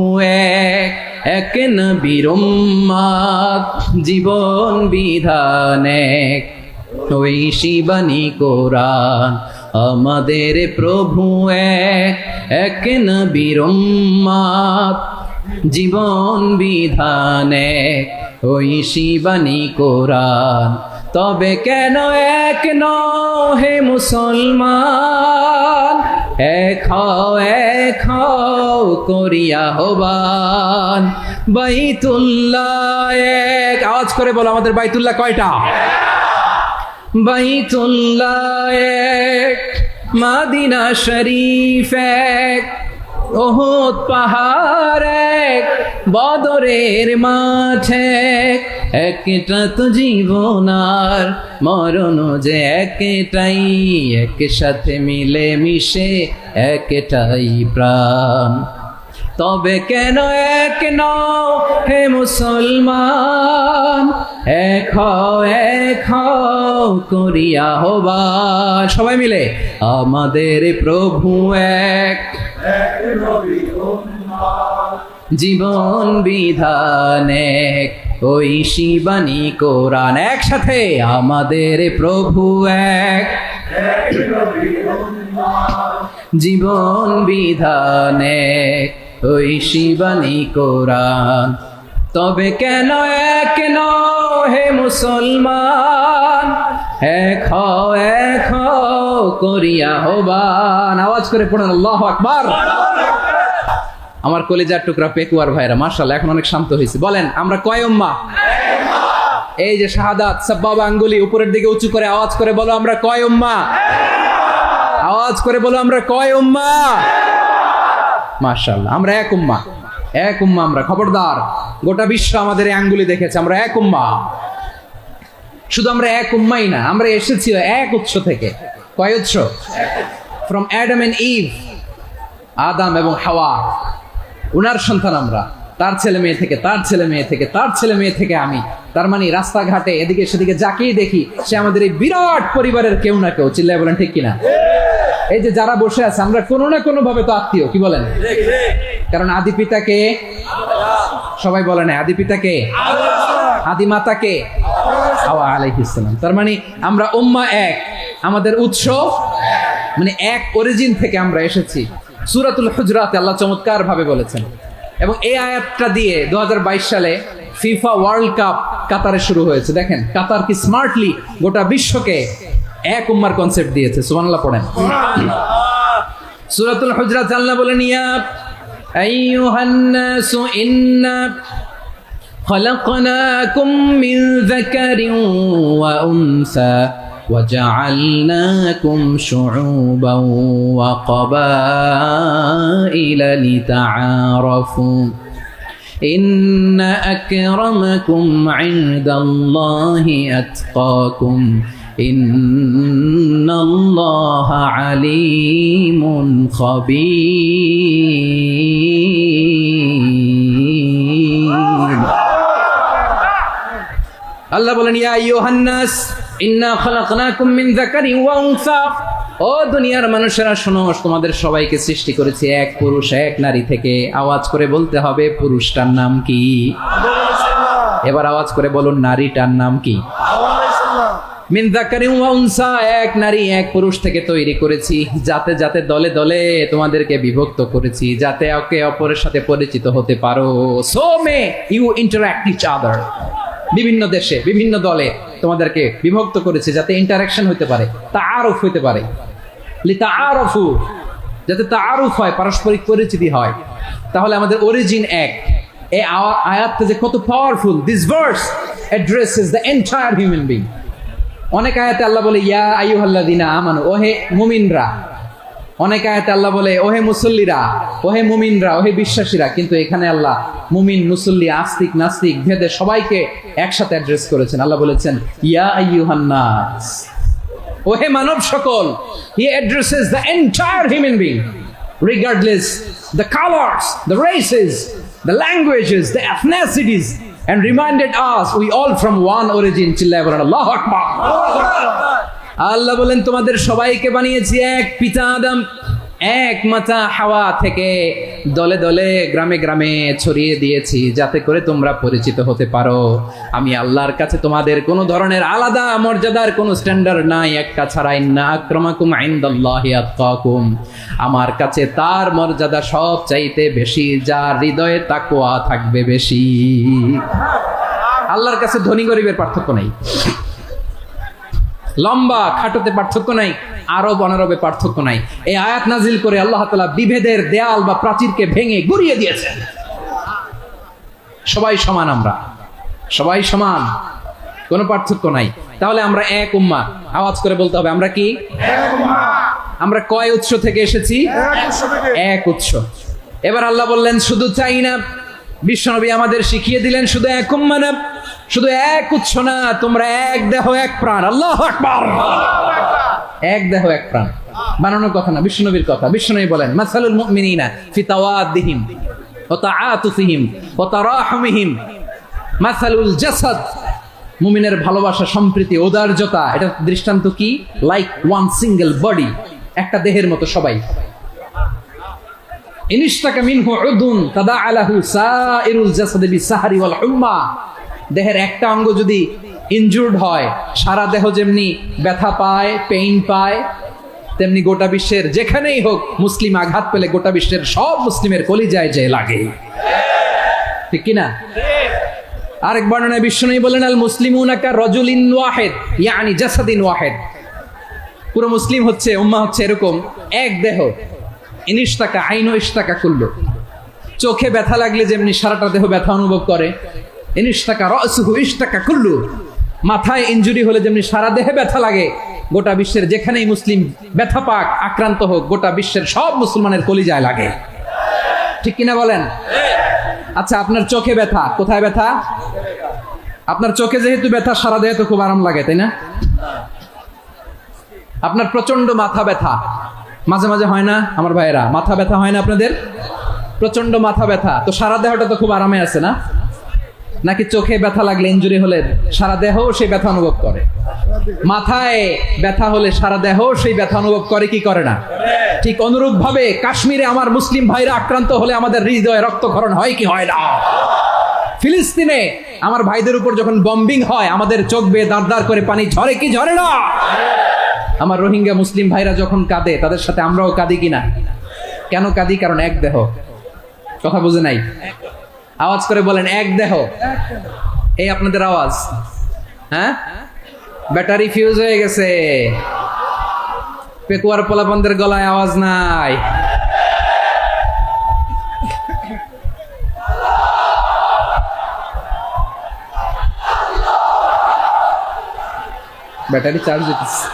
এক, এক নবীর উম্মত, জীবন বিধান এক, ওই শিবানী কোরআন। আমাদের প্রভু এক, এক নবীর উম্মত, জীবন বিধান এক, ওই শিবানী কোরআন। তবে কেন এক নও হে মুসলমান, এক হও করিয়া আহ্বান। বাইতুল্লাহ এক, আওয়াজ করে বলো আমাদের বাইতুল্লাহ কয়টা? বাইতুল্লাহ এক, মদিনা শরীফ এক, ওহুদ পাহাড় এক, বদরের মাঠ এক। একটা তো জীবন আর মরণ যে একটাই, একসাথে মিলে মিশে একটাই প্রাণ। তবে কেন এক নও হে মুসলমান, এক হও করিয়া আহ্বান। সবাই মিলে আমাদের প্রভু এক, জীবন বিধান এক, ওই শিবানী কোরআন। একসাথে আমাদের প্রভু এক, জীবন বিধান এক, ওই শিবানী কোরআন। তবে কেন এক নও হে মুসলমান, এক হও করিয়া আহ্বান। আওয়াজ করে পড়ুন আল্লাহু আকবার। আমার কলিজার টুকরা পেকুয়ার ভাইরা মাশাআল্লাহ এখন অনেক শান্ত হয়েছে। বলেন আমরা কয় উম্মাহ? এই যে শাহাদাত সাব্বাবা আঙ্গুলি উপরের দিকে উঁচু করে আওয়াজ করে বলো আমরা কয় উম্মাহ? আওয়াজ করে বলো আমরা কয় উম্মাহ? মাশাআল্লাহ আমরা এক উম্মাহ, এক উম্মাহ আমরা। খবরদার, গোটা বিশ্ব আমাদের এই আঙ্গুলি দেখেছে, আমরা এক উম্মাহ। শুধু আমরা এক উম্মাই না, আমরা এসেছি এক উৎস থেকে। কয় উৎস? ফ্রম অ্যাডাম এন্ড ইভ, আদম এবং হাওয়া, উনার সন্তান আমরা। তার ছেলে মেয়ে থেকে, তার ছেলে মেয়ে থেকে, তার ছেলে মেয়ে থেকে আমি। তার মানে রাস্তাঘাটে এদিকে সেদিকে যাকেই দেখি সে আমাদের এই বিরাট পরিবারের কেউ না কেউ। চিল্লায় বলেন ঠিক কিনা? এই যে যারা বসে আছে আমরা কোনো না কোনো ভাবে তো আত্মীয়, কি বলেন? কারণ আদি পিতাকে সবাই বলে না, আদি পিতাকে, আদি মাতাকে হাওয়া আলাইহিস সালাম। তার মানে আমরা উম্মাহ এক, আমাদের উৎস মানে এক অরিজিন থেকে আমরা এসেছি। সূরাতুল হুজরাতে আল্লাহ চমৎকার ভাবে বলেছেন। এবং এই আয়াতটা দিয়ে 2022 সালে ফিফা ওয়ার্ল্ড কাপ কাতারে শুরু হয়েছে। দেখেন কাতার কি স্মার্টলি গোটা বিশ্বকে এক উম্মার কনসেপ্ট দিয়েছে। সুবহানাল্লাহ পড়েন। সূরাতুল হুজরাত আল্লাহ বলেন ইয়া আইয়ুহান নাসু ইন্না খলাকনাকুম মিন যাকারিন ওয়া উনসা وجعلناكم شعوبا وقبائل لتعارفوا إن أكرمكم عند الله أتقاكم إن الله عليم خبير আল্লাহ বলেন ইয়া আইয়ুহান নাস ইন্না খালাকনাকুম মিন যাকারিন ওয়া উনসা, ও দুনিয়ার মানুষেরা শোনো, তোমাদের সবাইকে সৃষ্টি করেছি এক পুরুষ এক নারী থেকে। আওয়াজ করে বলতে হবে পুরুষটার নাম কি? এবার আওয়াজ করে বলুন নারীটার নাম কি? মিন যাকারিন ওয়া উনসা, এক নারী এক পুরুষ থেকে তৈরি করেছি। যাতে যাতে দলে দলে তোমাদেরকে বিভক্ত করেছি, যাতে একে অপরের সাথে পরিচিত হতে পারো। So may you interact each other. বিভিন্ন দেশে বিভিন্ন দলে তোমাদেরকে বিভক্ত করেছে যাতে ইন্টারাকশন হতে পারে, তাআরুফ হতে পারে। লিতাআরফু, যাতে তাআরুফ হয়, পারস্পরিক পরিচিতি হয়। তাহলে আমাদের অরিজিন এক। এই আয়াতটা যে কত powerful. This verse addresses the entire human being. অনেক আয়াতে আল্লাহ বলে ইয়া আইয়ুহাল্লাযিনা আমানু, ও হে মুমিনরা। অনেক আয়াতে আল্লাহ বলে ওহে মুসল্লিরা, ওহে মুমিনরা, ওহে বিশ্বাসীরা, কিন্তু এখানে আল্লাহ মুমিন মুসল্লি আস্তিক নাস্তিক ভেদে সবাইকে একসাথে অ্যাড্রেস করেছেন। আল্লাহ বলেছেন ইয়া আইয়ুহান নাস, ওহে মানব সকল। হি addresses the entire human being regardless the colors, the races, the languages, the ethnicities, and reminded us we all from one origin. চিল্লায় বলেন আল্লাহু আকবার। আল্লাহ বলেন তোমাদের সবাইকে বানিয়েছি এক পিতা আদম, এক মাতা হাওয়া থেকে, দলে দলে গ্রামে গ্রামে ছড়িয়ে দিয়েছি যাতে করে তোমরা পরিচিত হতে পারো। আমি আল্লাহর কাছে তোমাদের কোনো ধরনের আলাদা মর্যাদার কোনো স্ট্যান্ডার্ড নাই একটা ছাড়া। ইন্না আক্রামাকুম ইনদাল্লাহি আতকাকুম, আমার কাছে তার মর্যাদা সব চাইতে বেশি যার হৃদয়ে তাকওয়া থাকবে বেশি। আল্লাহর কাছে ধনী গরিবের পার্থক্য নাই, লম্বা খাটোতে পার্থক্য নাই, আরব অনারবে পার্থক্য নাই। এই আয়াত নাজিল করে আল্লাহ তাআলা বিভেদের দেয়াল বা প্রাচীরকে ভেঙে গুড়িয়ে দিয়েছেন। সবাই সমান, আমরা সবাই সমান, কোনো পার্থক্য নাই। তাহলে আমরা এক উম্মাহ, আওয়াজ করে বলতে হবে আমরা কি? আমরা কয় উৎস থেকে এসেছি? এক উৎস। এবার আল্লাহ বললেন শুধু চাই না, বিশ্বনবী আমাদের শিখিয়ে দিলেন শুধু এক উম্মাহ না, শুধু এক উৎস না, তোমরা এক দেহ এক প্রাণ। আল্লাহু আকবার। এক দেহ এক প্রাণ বানানোর কথা না, বিশ্বনবীর কথা। বিশ্বনবী বলেন মাসালুল মুমিনিনা ফি তাওয়াদ্দিহিম ওয়া তাআতুফিহিম ওয়া তারাহুমিহিম মাসালুল জাসাদ, মুমিনের ভালোবাসা, সম্প্রীতি, ঔদার্যতা, এটা দৃষ্টান্ত কি? লাইক ওয়ান সিঙ্গেল বডি, একটা দেহের মতো সবাই। ইনিশতাকা মিনহু উদুন তাদাআ লাহু সাইরুল জাসাদি বিসাহরি ওয়াল হুম্মা, দেহের একটা অঙ্গ যদি ইনজুর্ড হয় সারা দেহ যেমনি ব্যথা পায়, পেইন পায়, তেমনি গোটা বিশ্বের যেখানেই হোক মুসলিম আঘাত পেলে গোটা বিশ্বের সব মুসলিমের কলিজায় যে লাগে, ঠিক কিনা? আরেক বর্ণনায় বিশ্বনবী বলেন আল মুসলিমুনা কা রাজুলিন ওয়াহিদ ইয়ানি জাসাদিন ওয়াহিদ, পুরো মুসলিম হচ্ছে, উম্মাহ হচ্ছে এরকম এক দেহ। ইনিশতাকা আইনু ইশতাকা কুল্লু, চোখে ব্যথা লাগলে যেমনি সারাটা দেহ ব্যথা অনুভব করে, ইনিশতাকা রাসুহু ইশতাকা কুল্লু, মাথায় ইনজুরি হলে যেমনি সারা দেহে ব্যথা লাগে, গোটা বিশ্বের যেখানেই মুসলিম ব্যথা পাক, আক্রান্ত হোক, গোটা বিশ্বের সব মুসলমানের কলিজায় লাগে, ঠিক কিনা বলেন? আচ্ছা, আপনার চোখে ব্যথা, কোথায় ব্যথা? আপনার চোখে যেহেতু ব্যথা, সারা দেহে তো খুব আরাম লাগে, তাই না? আপনার প্রচন্ড মাথা ব্যথা মাঝে মাঝে হয় না আমার ভাইয়েরা? মাথা ব্যথা হয় না আপনাদের? প্রচন্ড মাথা ব্যথা, তো সারা দেহটা তো খুব আরামে আছে না? নাকি চোখে ব্যথা লাগলে, ইনজুরি হলে সারা দেহ সেই ব্যথা অনুভব করে? মাথায় ব্যথা হলে সারা দেহ সেই ব্যথা অনুভব করে কি করে না? ঠিক অনুরূপ ভাবে কাশ্মীরে আমার মুসলিম ভাইরা আক্রান্ত হলে আমাদের হৃদয়ে রক্তক্ষরণ হয় কি হয় না? ফিলিস্তিনে আমার ভাইদের উপর যখন বম্বিং হয় আমাদের চোখ বেয়ে দাঁড় দাঁড় করে পানি ঝরে কি ঝরে না? আমার রোহিঙ্গা মুসলিম ভাইরা যখন কাঁদে তাদের সাথে আমরাও কাঁদি কিনা? কেন কাঁদি? কারণ এক দেহ। কথা বুঝে নাই? আওয়াজ করে বলেন এক দেহ। এই আপনাদের আওয়াজ, হ্যাঁ? ব্যাটারি ফিউজ হয়ে গেছে, পেকুয়ার পোলাপনদের গলায় আওয়াজ নাই। ব্যাটারি চার্জ দিতেছে।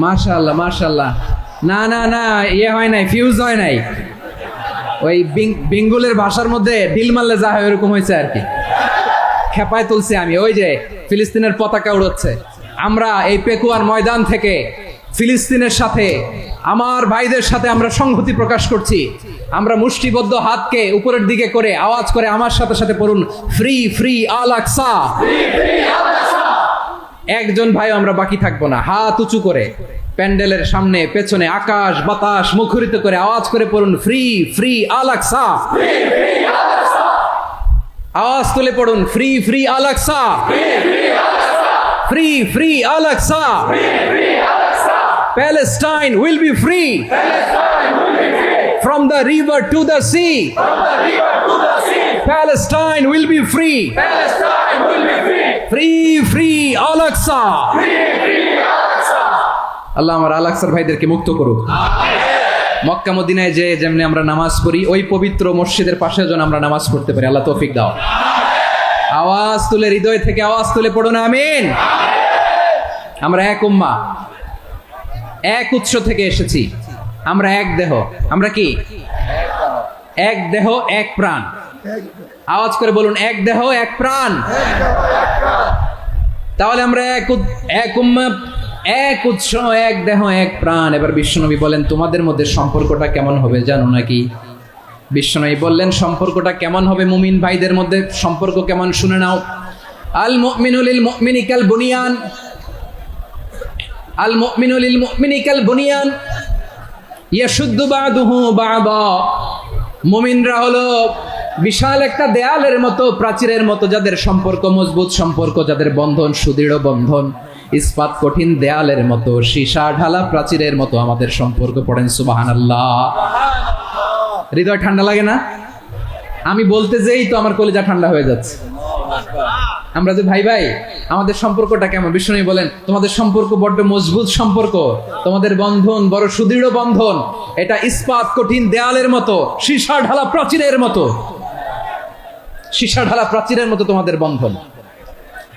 মাশাআল্লাহ মাশাআল্লাহ। না না না, ইয়ে হয় নাই, ফিউজ হয় নাই। ওই বেঙ্গলের ভাষার মধ্যে ডিল মারলে যা হয় ওরকম হয়েছে আর কি। খেপায় তুলছি আমি। ওই যে ফিলিস্তিনের পতাকা উড়াচ্ছে, আমরা এই পেকুয়ার ময়দান থেকে ফিলিস্তিনের সাথে, আমার ভাইদের সাথে আমরা সংহতি প্রকাশ করছি। আমরা মুষ্টিবদ্ধ হাতকে উপরের দিকে করে আওয়াজ করে আমার সাথে সাথে পড়ুন, ফ্রি ফ্রি আল আকসা। একজন ভাই আমরা বাকি থাকবো না, হাত উঁচু করে প্যান্ডেলের সামনে পেছনে আকাশ বাতাস মুখরিত করে আওয়াজ করে পড়ুন, ফ্রি ফ্রি আল আকসা। আওয়াজ তুলে পড়ুন, free free Al Aqsa, free free Al Aqsa. Palestine will be free from the river to the sea. Palestine will be free. Free free Al-Aqsa. আল্লাহ আমার আল আকসার ভাইদেরকে মুক্ত করুক। মক্কা মদিনায় যে যেমনি আমরা নামাজ পড়ি, ওই পবিত্র মসজিদের পাশে যেন আমরা নামাজ পড়তে পারি। আল্লাহ তৌফিক দাও। আওয়াজ তুলে, হৃদয় থেকে আওয়াজ তুলে পড়ো না আমিন। আমরা এক উম্মাহ, এক উৎস থেকে এসেছি। আমরা এক দেহ। আমরা কি? এক দেহ এক প্রাণ। আওয়াজ করে বলুন, এক দেহ এক প্রাণ। তাহলে আমরা এক উম্মাহ, এক উৎস, এক দেহ এক প্রাণ। এবার বিশ্বনবী বলেন, তোমাদের মধ্যে সম্পর্কটা কেমন হবে জানো নাকি? বিশ্বনবী বললেন, সম্পর্কটা কেমন হবে? মুমিন ভাইদের মধ্যে সম্পর্ক কেমন শুনে নাও। আল মুমিনু লিল মুমিনি কাল বুনিয়ান, আল মুমিনু লিল মুমিনি কাল বুনিয়ান ইয়াশুদ্দু বা'দুহু বা'দা। মুমিনরা হলো বিশাল একটা দেয়ালের মতো, প্রাচীরের মতো, যাদের সম্পর্ক মজবুত সম্পর্ক, যাদের বন্ধন সুদৃঢ় বন্ধন, ইস্পাত কঠিন দেয়ালের মতো, সীসা ঢালা প্রাচীরের মতো আমাদের সম্পর্ক। পড়েন সুবহানাল্লাহ। হৃদয় ঠান্ডা লাগে না? আমি বলতে যেই তো আমার কলিজা ঠান্ডা হয়ে যাচ্ছে। আমরা যে ভাই ভাই, আমাদের সম্পর্কটা কেমন? বিষ্ণু বলেন, তোমাদের সম্পর্ক বড্ড মজবুত সম্পর্ক, তোমাদের বন্ধন বড় সুদৃঢ় বন্ধন, এটা ইস্পাত কঠিন দেয়ালের মতো, সীসা ঢালা প্রাচীরের মতো, সীসা ঢালা প্রাচীরের মতো তোমাদের বন্ধন।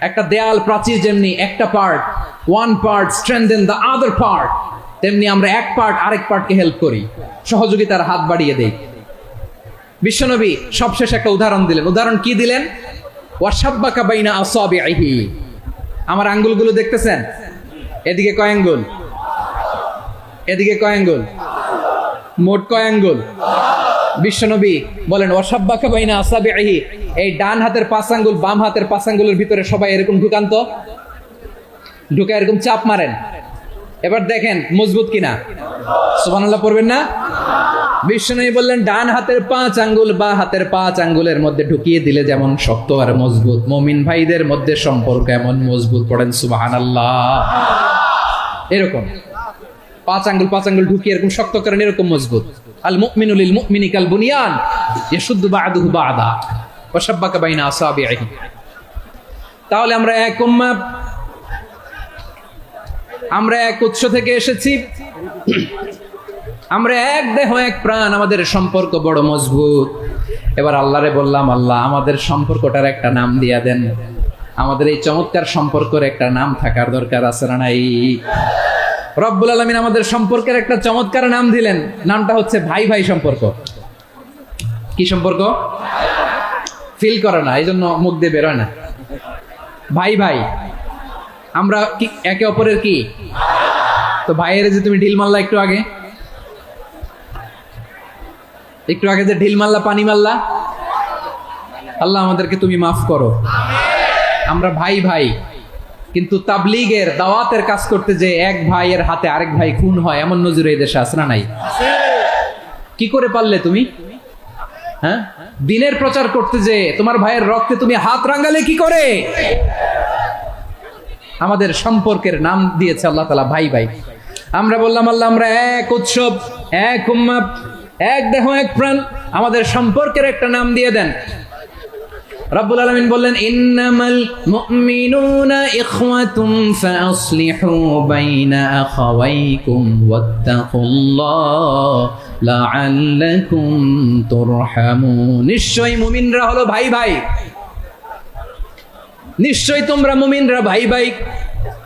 একটা দেয়াল প্রাচীর যেমনি একটা part, one part strengthen the other part, তেমনি আমরা এক পার্ট আরেক পার্টকে হেল্প করি, সহযোগিতার হাত বাড়িয়ে দেই। বিশ্বনবী সবশেষ একটা উদাহরণ দিলেন। উদাহরণ কি দিলেন? ওয়াশাব্বাকা বাইনা আসাবিহি। আমার আঙ্গুলগুলো দেখতেছেন? এদিকে কয় আঙ্গুল? এদিকে কয় আঙ্গুল? মোট কয় আঙ্গুল? বিশ্বনবী বলেন, ওয়াশাব্বাকা বাইনা আসাবিহি। এই ডান হাতের 5 আঙ্গুল বাম হাতের 5 আঙ্গুলের ভিতরে সবাই এরকম ঢুকান তো, ঢুকা এরকম চাপ মারেন। এবার দেখেন মজবুত কিনা। সুবহানাল্লাহ পড়বেন না? বিষ্ণু বললেন, ডান হাতের 5 আঙ্গুল বা হাতের 5 আঙ্গুলের মধ্যে ঢুকিয়ে দিলে যেমন শক্ত আর মজবুত, মুমিন ভাইদের মধ্যে সম্পর্ক এমন মজবুত। পড়েন সুবহানাল্লাহ। এরকম 5 আঙ্গুল ঢুকিয়ে এরকম শক্ত করেন, এরকম মজবুত। আল মুমিনু লিল মুমিনি কাল বুনিয়ান ইয়াশুদ্দু বা'দুহু বা'দা ওয়া শাব্বাকা বাইনা আসাবিহি। তাহলে আমরা এক উম্মাহ, আমরা এক উৎস থেকে এসেছি, আমরা এক দেহ এক প্রাণ, আমাদের সম্পর্ক বড় মজবুত। এবার আল্লাহরে বললাম, আল্লাহ আমাদের সম্পর্কটার একটা নাম দিয়া দেন। আমাদের এই চমৎকার সম্পর্কের একটা নাম থাকার দরকার আছে না নাই? রব্বুল আলামিন আমাদের সম্পর্কের একটা চমৎকার নাম দিলেন। নামটা হচ্ছে ভাই ভাই সম্পর্ক। কি সম্পর্ক? ফিল করে না, এই জন্য মুখ দিয়ে বেরোয় না। ভাই ভাই, আমরা কি একে অপরের কি? তো ভাইয়ের যে তুমি ঢিল মারলা একটু আগে, যে ঢিল মারলা, পানি মারলা, আল্লাহ আমাদেরকে তুমি মাফ করো। আমরা ভাই ভাই, কিন্তু তাবলীগের দাওয়াতের কাজ করতে যে এক ভাইয়ের হাতে আরেক ভাই খুন হয়, এমন নজির এই দেশে আছে না নাই? কি করে পারলে তুমি? হ্যাঁ, দিনের প্রচার করতে যে তোমার ভাইয়ের রক্তে তুমি হাত রাঙালে কি করে? আমাদের সম্পর্কের নাম দিয়েছে আল্লাহ তাআলা ভাই ভাই। আমরা বললাম, আল্লাহ আমরা এক উৎসব, এক উম্মাহ, এক দেহ এক প্রাণ, আমাদের সম্পর্কের একটা নাম দিয়ে দেন। রব্বুল আলামিন বললেন, ইন্নামাল মুমিনুনা ইখওয়াতুম ফাসলিহু বাইনা আখাওয়াইকুম ওয়াত্তাকুল্লাহ লাআল্লাকুম তুরহামুন। নিশ্চয়ই মুমিনরা হলো ভাই ভাই, নিশ্চয়ই তোমরা মুমিনরা ভাই ভাই,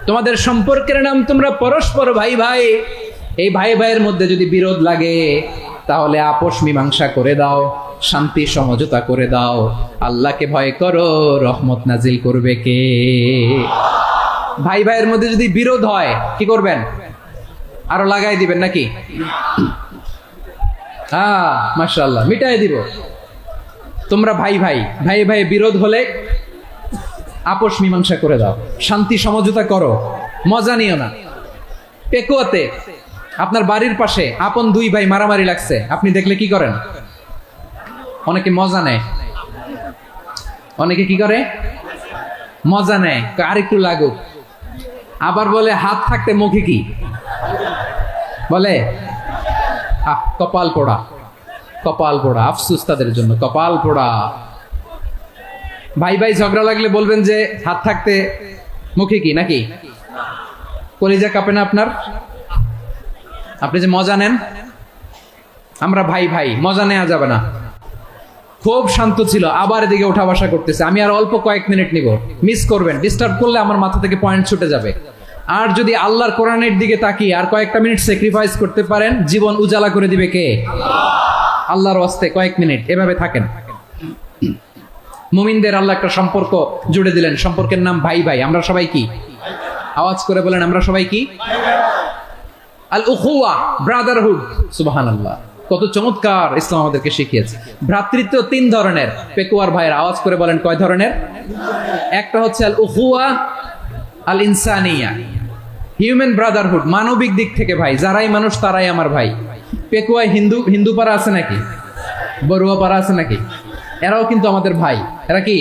তোমাদের সম্পর্কের নাম তোমরা পরস্পর ভাই ভাই। এই ভাই ভাইয়ের মধ্যে যদি বিরোধ লাগে তাহলে আপোষ মীমাংসা করে দাও, শান্তি সমঝোতা করে দাও। আল্লাহকে ভয় করো, রহমত নাজিল করবে কে? ভাই ভাইয়ের মধ্যে যদি বিরোধ হয় কি করবেন? আরো লাগাই দিবেন নাকি? হ্যাঁ, মাশাআল্লাহ, মিটাই দিব। তোমরা ভাই ভাই, ভাই ভাই বিরোধ হলে আপোষ মীমাংসা করে দাও, শান্তি সমঝোতা করো, মজা নিও না। পেকুয়াতে আপনার বাড়ির পাশে আপন 2 ভাই মারামারি লাগছে, আপনি দেখলে কি করেন? অনেকে মজা নেয়। অনেকে কি করে? মজা নেয়, আর একটু লাগুক। আবার বলে হাত থাকতে মুখে কি বলে? কপাল পোড়া, কপাল পোড়া। আফসোস তাদের জন্য, কপাল পোড়া। ভাই ভাই ঝগড়া লাগলে বলবেন যে হাত থাকতে মুখে কি, নাকি? কলিজা কাঁপে না আপনার? আপনি যে মজা নেন, আমরা ভাই ভাই, মজা নেওয়া যাবে না। খুব শান্ত ছিল, আবার এদিকে ওঠা বসা করতেছে। আমি আর অল্প কয়েক মিনিট নিব, মিস করবেন, ডিস্টার্ব করলে আমার মাথা থেকে পয়েন্ট ছুটে যাবে। আর যদি আল্লাহর কোরআনের দিকে তাকিয়ে আর কয়েকটা মিনিট স্যাক্রিফাইস করতে পারেন, জীবন উজালা করে দিবে কে? আল্লাহর ওয়াস্তে কয়েক মিনিট এভাবে থাকেন। মুমিনদের আল্লাহ একটা সম্পর্ক জুড়ে দিলেন, সম্পর্কের নাম ভাই ভাই। আমরা সবাই কি? আওয়াজ করে বলেন, আমরা সবাই কি? আল উখুয়া, ব্রাদারহুড। সুবহানাল্লাহ, কত চমৎকার ইসলাম আমাদেরকে শিখিয়েছে। ভ্রাতৃত্ব তিন ধরনের। পেকুয়ার ভাইয়ের আওয়াজ করে বলেন, কয় ধরনের? একটা হচ্ছে আল উখুয়া আল ইনসানিয়া, হিউম্যান ব্রাদারহুড, মানবিক দিক থেকে ভাই, যারাই মানুষ তারাই আমার ভাই। পেকুয়ায় হিন্দু পাড়া আছে নাকি? বড়ুয়া পাড়া আছে নাকি? এরাও কিন্তু আমাদের ভাই। এরা কি?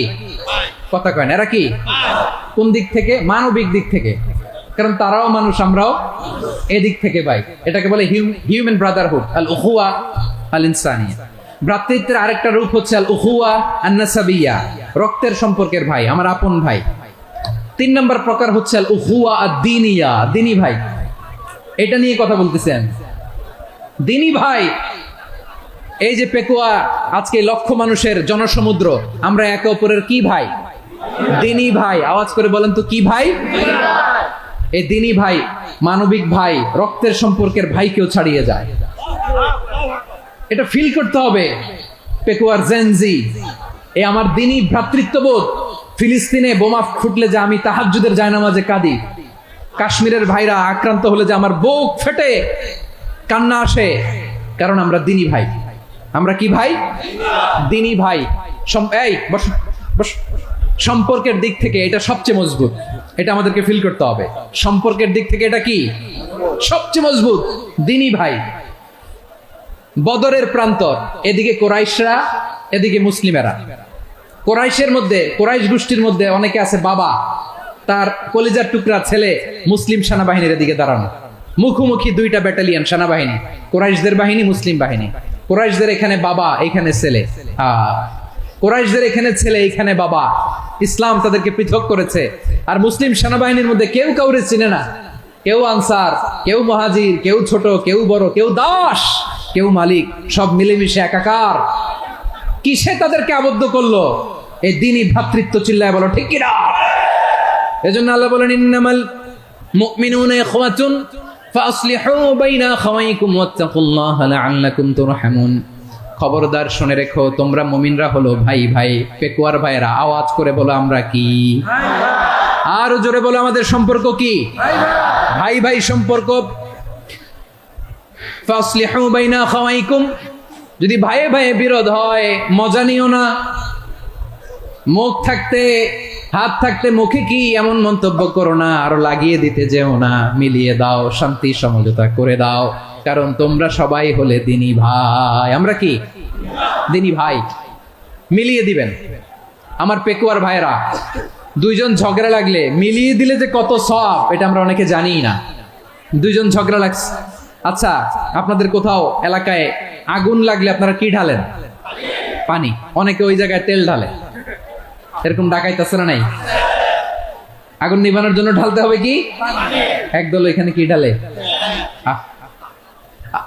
কথা কয় না, এরা কি? কোন দিক থেকে? মানবিক দিক থেকে, কারণ তারাও মানুষ, আমরাও এদিক থেকে ভাই। এটাকে বলে হিউম্যান ব্রাদারহুড, আল উখুয়া আল ইনসানিয়া। ভ্রাতৃত্বের আরেকটা রূপ হচ্ছে আল উখুয়া আন নাসাবিয়া, রক্তের সম্পর্কের ভাই, আমার আপন ভাই। 3 নম্বর প্রকার হচ্ছে আল উখুয়া আদ-দীনিয়া, দিনী ভাই। এটা নিয়ে কথা বলতেছেন, দিনী ভাই। এই যে পেকুয়া, আজকে লক্ষ মানুষের জনসমুদ্র, আমরা একে অপরের কি ভাই? দিনী ভাই। আওয়াজ করে বলেন তো, কি ভাই? এই দিনী ভাই, মানবিক ভাই, রক্তের সম্পর্কের ভাইকেও ছাড়িয়ে যায়। এটা ফিল করতে হবে। পেকুয়ার জেনজি, এই আমার দিনী ভ্রাতৃত্ববোধ। ফিলিস্তিনে বোমা ফুটলে যে আমি তাহাজ্জুদের জায়নামাজে কাঁদি, কাশ্মীরের ভাইরা আক্রান্ত হলে যে আমার বুক ফেটে কান্না আসে, কারণ আমরা দিনী ভাই। আমরা কি ভাই? দিনী ভাই। এই বস বস। সম্পর্কের দিক থেকে এটা সবচেয়ে মজবুত, এটা আমাদেরকে ফিল করতে হবে। সম্পর্কের দিক থেকে এটা কি? সবচেয়ে মজবুত, দিনী ভাই। বদরের প্রান্তর, এদিকে কোরাইশরা, এদিকে মুসলিমেরা। কোরাইশের মধ্যে, কোরাইশ গোষ্ঠীর মধ্যে অনেকে আছে বাবা, তার কলিজার টুকরা ছেলে মুসলিম সেনাবাহিনীর এদিকে দাঁড়ানো, মুখোমুখি দুইটা ব্যাটালিয়ন সেনাবাহিনী, কোরাইশদের বাহিনী, মুসলিম বাহিনী। কোরাইশদের এখানে বাবা, এখানে ছেলে। কোরাইশদের এখানে ছেলে, এখানে বাবা। ইসলাম তাদেরকে পৃথক করেছে। আর মুসলিম সেনাবাহিনীর মধ্যে কেউ কাউরে চিনে না, কেউ আনসার, কেউ মুহাজির, কেউ ছোট, কেউ বড়, কেউ দাস, কেউ মালিক, সব মিলেমিশে একাকার। কিসে তাদেরকে আবদ্ধ করলো? এই দ্বীনি ভ্রাতৃত্ব। চিল্লায় বলো ঠিক কিনা? এজন্য আল্লাহ বলেন, ইন্নামাল মুমিনুনা ইখওয়াতুন ফাসলিহু বাইনা আখাওয়াইকুম ওয়াত্তাকুল্লাহা লাআল্লাকুম তুরহামুন। খবরদার শুনে রেখো, তোমরা মুমিনরা হলো ভাই ভাই। পেকুয়ার ভাইরা আওয়াজ করে বলো, আমরা কি? আর জোরে বলো, আমাদের সম্পর্ক কি? ভাই ভাই সম্পর্ক। ফাসলিহু বাইনা আখাওয়াইকুম, যদি ভাইয়ে ভাইয়ে বিরোধ হয় মজা নিও না। মুখ থাকতে, হাত থাকতে মুখে কি এমন মন্তব্য করো না, আরো লাগিয়ে দিতে যেও না। মিলিয়ে দাও, শান্তি সমঝোতা করে দাও, কারণ তোমরা সবাই হলে দিনী ভাই। আমরা কি? দিনী ভাই। মিলিয়ে দিবেন। আমার পেকুয়ার ভাইরা, দুইজন ঝগড়া লাগলে মিলিয়ে দিলে যে কত সওয়াব, এটা আমরা অনেকে জানি না। দুইজন ঝগড়া লাগছে, আচ্ছা আপনাদের কোথাও এলাকায় আগুন লাগলে আপনারা কি ঢালেন? পানি। অনেকে ওই জায়গায় তেল ঢালে। এরকম ডাকাইতেছে না নাই? আগুন নিভানোর জন্য ঢালতে হবে কি? একদল এখানে কি ঢালে?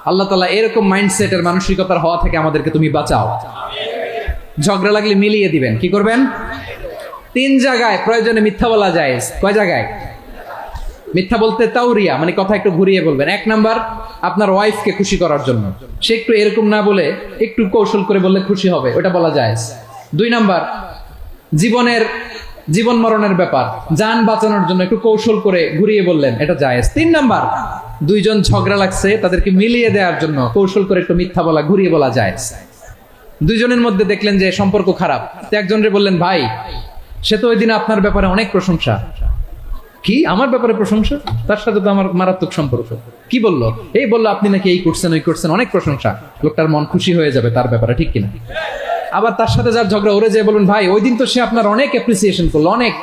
আল্লাহ তাআলা এরকম মাইন্ডসেটের, মানসিকতার হওয়া থেকে আমাদেরকে তুমি বাঁচাও। ঝগড়া লাগলে মিলিয়ে দিবেন। কি করবেন? 3 জায়গায় প্রয়োজনে মিথ্যা বলা যায়। কয় জায়গায় মিথ্যা বলতে? তাওরিয়া, মানে কথা একটু ঘুরিয়ে বলবেন। 1 নাম্বার, আপনার ওয়াইফকে খুশি করার জন্য, সে একটু এরকম না বলে একটু কৌশল করে বললে খুশি হবে, ওটা বলা যায়। 2 নাম্বার, জীবন মরণের ব্যাপার, জান বাঁচানোর জন্য একটু কৌশল করে ঘুরিয়ে বললেন, এটা জায়েজ। 3 নাম্বার, দুইজন ঝগড়া লাগছে, তাদেরকে মিলিয়ে দেওয়ার জন্য কৌশল করে একটু মিথ্যা বলা, ঘুরিয়ে বলা জায়েজ। দুইজনের মধ্যে দেখলেন যে সম্পর্ক খারাপ, তো একজনরে বললেন, ভাই সে তো ওই দিন আপনার ব্যাপারে অনেক প্রশংসা। কি? আমার ব্যাপারে প্রশংসা? তার সাথে তো আমার মারাত্মক সম্পর্ক। কি বললো? এই বললো আপনি নাকি এই করছেন, ওই করছেন, অনেক প্রশংসা। লোকটার মন খুশি হয়ে যাবে তার ব্যাপারে, ঠিক কিনা? আবার তার সাথে যার ঝগড়া, ওরে যে বলুন, ভাই ওই দিন তো সে আপনার অনেক অ্যাপ্রিসিয়েশন করলো, অনেক।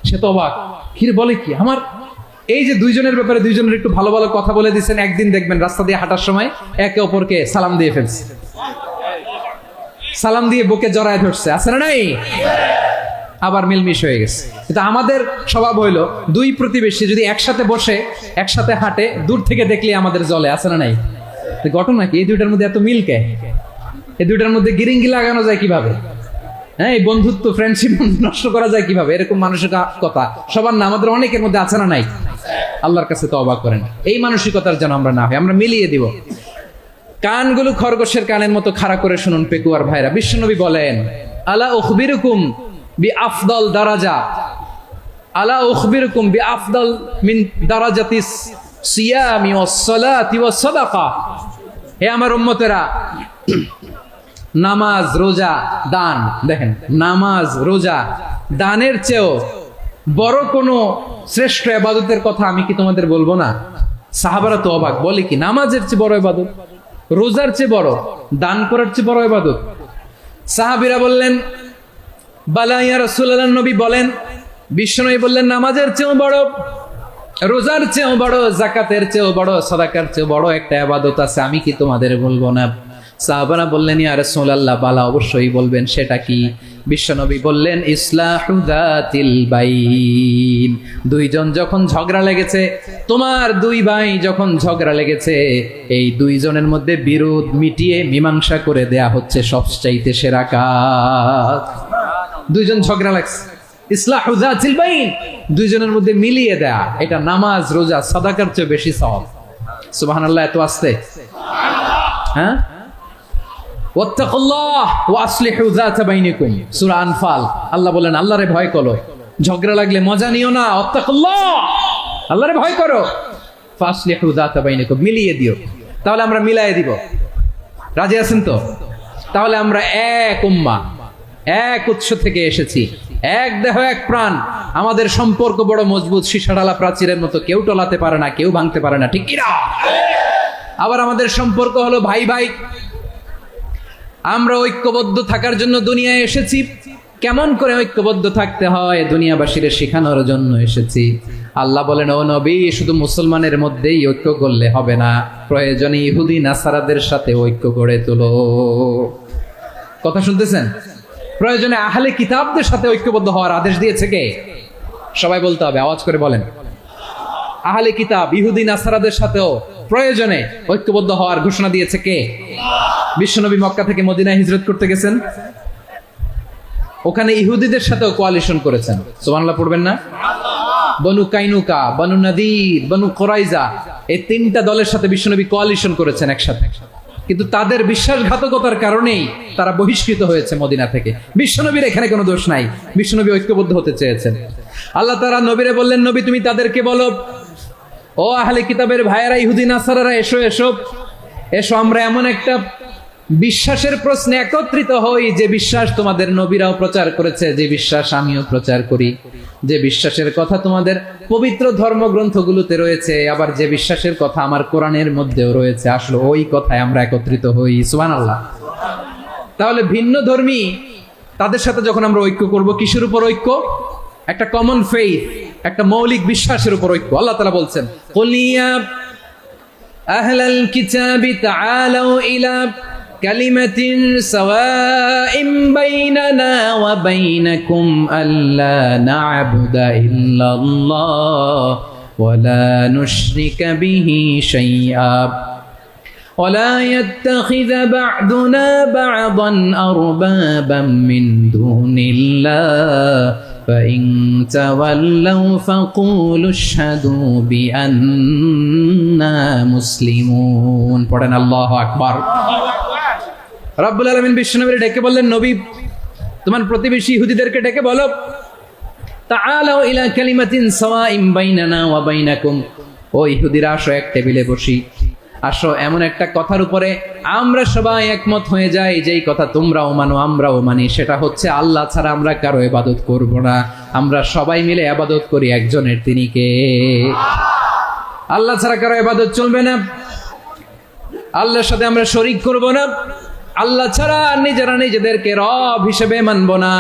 সে তো অবাক, কি বলে কি আমার? এই যে দুইজনের ব্যাপারে দুইজনের একটু ভালো ভালো কথা বলে দিচ্ছেন, একদিন দেখবেন রাস্তা দিয়ে হাঁটার সময় একে অপরকে সালাম দিয়ে ফেলছে, সালাম দিয়ে বুকে জড়ায় ধরছে, আছে না নাই? আবার মিলমিশ হয়ে গেছে। কিন্তু আমাদের স্বভাব হইলো, দুই প্রতিবেশী যদি একসাথে বসে একসাথে হাঁটে, দূর থেকে দেখলে আমাদের জলে, আছে না নাই? ঘটনা কি এই দুইটার মধ্যে এত মিল কে? এই দুইটার মধ্যে গিরিঙ্গি লাগানো যায় কিভাবে? হ্যাঁ, এই বন্ধুত্ব ফ্রেন্ডশিপ নষ্ট করা যায় কিভাবে? এরকম মানুষের কথা সবার না, আমাদের অনেকের মধ্যে আছে না নাই? আল্লাহর কাছে তওবা করেন এই মানসিকতার যেন আমরা না হই, আমরা মিলিয়ে দিব। কানগুলো খরগোশের কানের মতো খাড়া করে শুনুন পেকুয়ার ভাইরা। বিশ্বনবী বলেন, আলা উখবিরুকুম বিআফদাল দারাজা, আলা উখবিরুকুম বিআফদাল মিন দারাজাতিস সিয়ামি ওয়াস সালাতি ওয়াস সাদাকা। হে আমার উম্মতেরা, নামাজ, রোজা, দান, দেখেন নামাজ, রোজা, দানের চেয়েও বড় কোনো শ্রেষ্ঠ ইবাদতের কথা আমি কি তোমাদের বলবো না? সাহাবারা তো অবাক, বলে কি নামাজের চেয়ে বড় ইবাদত, রোজার চেয়ে বড়, দান করার চেয়ে বড় ইবাদত? সাহাবীরা বললেন, বালা ইয়া রাসূলুল্লাহ। নবী বলেন, বিশ্বনবী বললেন, নামাজের চেয়েও বড়, রোজার চেয়েও বড়, যাকাতের চেয়েও বড়, সাদাকার চেয়েও বড় একটা ইবাদত আছে, আমি কি তোমাদের বলবো না? সাহাবারা বললেন, ইয়া রাসূলুল্লাহ, বালা, অবশ্যই বলবেন, সেটা কি? বিশ্বনবী বললেন, ইসলাহু যাতিল বাইন। দুইজন যখন ঝগড়া লেগেছে, তোমার দুই ভাই যখন ঝগড়া লেগেছে, এই দুইজনের মধ্যে বিরোধ মিটিয়ে মীমাংসা করে দেয়া হচ্ছে সবচাইতে সেরা কাজ। দুইজন ঝগড়া লাগছে, ইসলাহু যাতিল বাইন, দুইজনের মধ্যে মিলিয়ে দেয়া, এটা নামাজ, রোজা, সাদাকার চেয়ে বেশি সওয়াব। সুবহানাল্লাহ, এত আসতে, হ্যাঁ? ওয়াত্তাকুল্লাহ ওয়া আসলিহু যাতা বাইনিকুম, সূরা আনফাল। আল্লাহ বলেন, আল্লাহরে ভয় করো, ঝগড়া লাগলে মজা নিও না, ওয়াত্তাকুল্লাহ, আল্লাহরে ভয় করো, ফাসলিহু যাতা বাইনিকুম, মিলিয়ে দিও। তাহলে আমরা মিলায়ে দিব, রাজি আছেন তো? তাহলে আমরা এক উম্মাহ, এক উৎস থেকে এসেছি, এক দেহ, এক প্রাণ, আমাদের সম্পর্ক বড় মজবুত, সীসাডালা প্রাচীরের মতো, কেউ টলাতে পারে না, কেউ ভাঙতে পারে না, ঠিক কি না? আবার আমাদের সম্পর্ক হলো ভাই ভাই। আমরা ঐক্যবদ্ধ থাকার জন্য দুনিয়ায় এসেছি। কেমন করে ঐক্যবদ্ধ থাকতে হয় দুনিয়াবাসীর শেখানোর জন্য এসেছি। আল্লাহ বলেন, ও নবী, শুধু মুসলমানের মধ্যেই ঐক্য করলে হবে না, প্রয়োজনে ইহুদি নাসারাদের সাথে ঐক্য গড়ে তোলো। কথা শুনতেছেন? প্রয়োজনে আহলে কিতাবদের সাথে ঐক্যবদ্ধ হওয়ার আদেশ দিয়েছে কে? সবাই বলতে হবে, আওয়াজ করে বলেন। আহলে কিতাব, ইহুদি নাসারাদের সাথেও প্রয়োজনে ঐক্যবদ্ধ হওয়ার ঘোষণা দিয়েছে কে? বিশ্বনবী মক্কা থেকে মদিনায় হিজরত করতে গেছেন, ওখানে ইহুদিদের সাথেও কোয়ালিশন করেছেন। সুবহানাল্লাহ পড়বেন না? বনু কাইনুকা, বনু নাদির, বনু কুরাইজা, এই তিনটা দলের সাথে বিশ্বনবী কোয়ালিশন করেছেন একসাথে। কিন্তু তাদের বিশ্বাসঘাতকতার কারণেই তারা বহিষ্কৃত হয়েছে মদিনা থেকে। বিশ্বনবীর এখানে কোনো দোষ নাই, বিশ্বনবী ঐক্যবদ্ধ হতে চেয়েছেন। আল্লাহ তাআলা নবীরে বললেন, নবী তুমি তাদেরকে বলো, ও আহলে কিতাবের ভাইয়েরা, ইহুদি নাসারারা, এসো এসো এসো, আমরা এমন একটা বিশ্বাসের প্রশ্নে একত্রিত হই, যে বিশ্বাস তোমাদের নবীরাও প্রচার করেছে, যে বিশ্বাস আমিও প্রচার করি, যে বিশ্বাসের কথা তোমাদের পবিত্র ধর্মগ্রন্থগুলোতে রয়েছে, আবার যে বিশ্বাসের কথা আমার কোরআনের মধ্যেও রয়েছে, আসলে ওই কথায় আমরা একত্রিত হই। সুবহানাল্লাহ। তাহলে ভিন্ন ধর্মী তাদের সাথে যখন আমরা ঐক্য করব, কিসের উপর ঐক্য? একটা কমন ফেইথ, একটা মৌলিক বিশ্বাসের উপর ঐক্য। আল্লাহ তাআলা বলছেন, কুলিয়া আহলাল কিতাবি তাআলাউ ইলা কালিমাতিন সাওয়াইন বাইনানা ওয়া বাইনাকুম আল্লা না'বুদা ইল্লাল্লাহ ওয়া লা নুশরিকা বিহি শাইআ ওয়া লা ইয়াত্তাখিযা বা'দুনা বা'দান আরবাবাম মিন দুনিল্লাহ فإن تولوا فقولوا اشهدوا بأننا مسلمون। পড়েন আল্লাহু আকবার। রব্বুল আলামিন বিশ্বনবীকে ডেকে বললেন, নবী তোমার প্রতিবেশী ইহুদিদেরকে ডেকে বলো, তাআলাউ ইলা কালিমাতিন সাওয়াইন বাইনানা ওয়া বাইনাকুম, ও ইহুদিরা আসো, এক টেবিলে বসি, আসো এমন একটা কথার উপরে আমরা সবাই একমত হয়ে যাই, যেই কথা তোমরাও মানো আমরাও মানি, সেটা হচ্ছে আল্লাহ ছাড়া আমরা কারো ইবাদত করব না, আমরা সবাই মিলে ইবাদত করি একজনের, তিনি কে? আল্লাহ ছাড়া কারো ইবাদত চলবে না, আল্লাহর সাথে আমরা শরীক করব না, আল্লাহ ছাড়া নিজেরা নিজেদেরকে রব হিসেবে মানব না।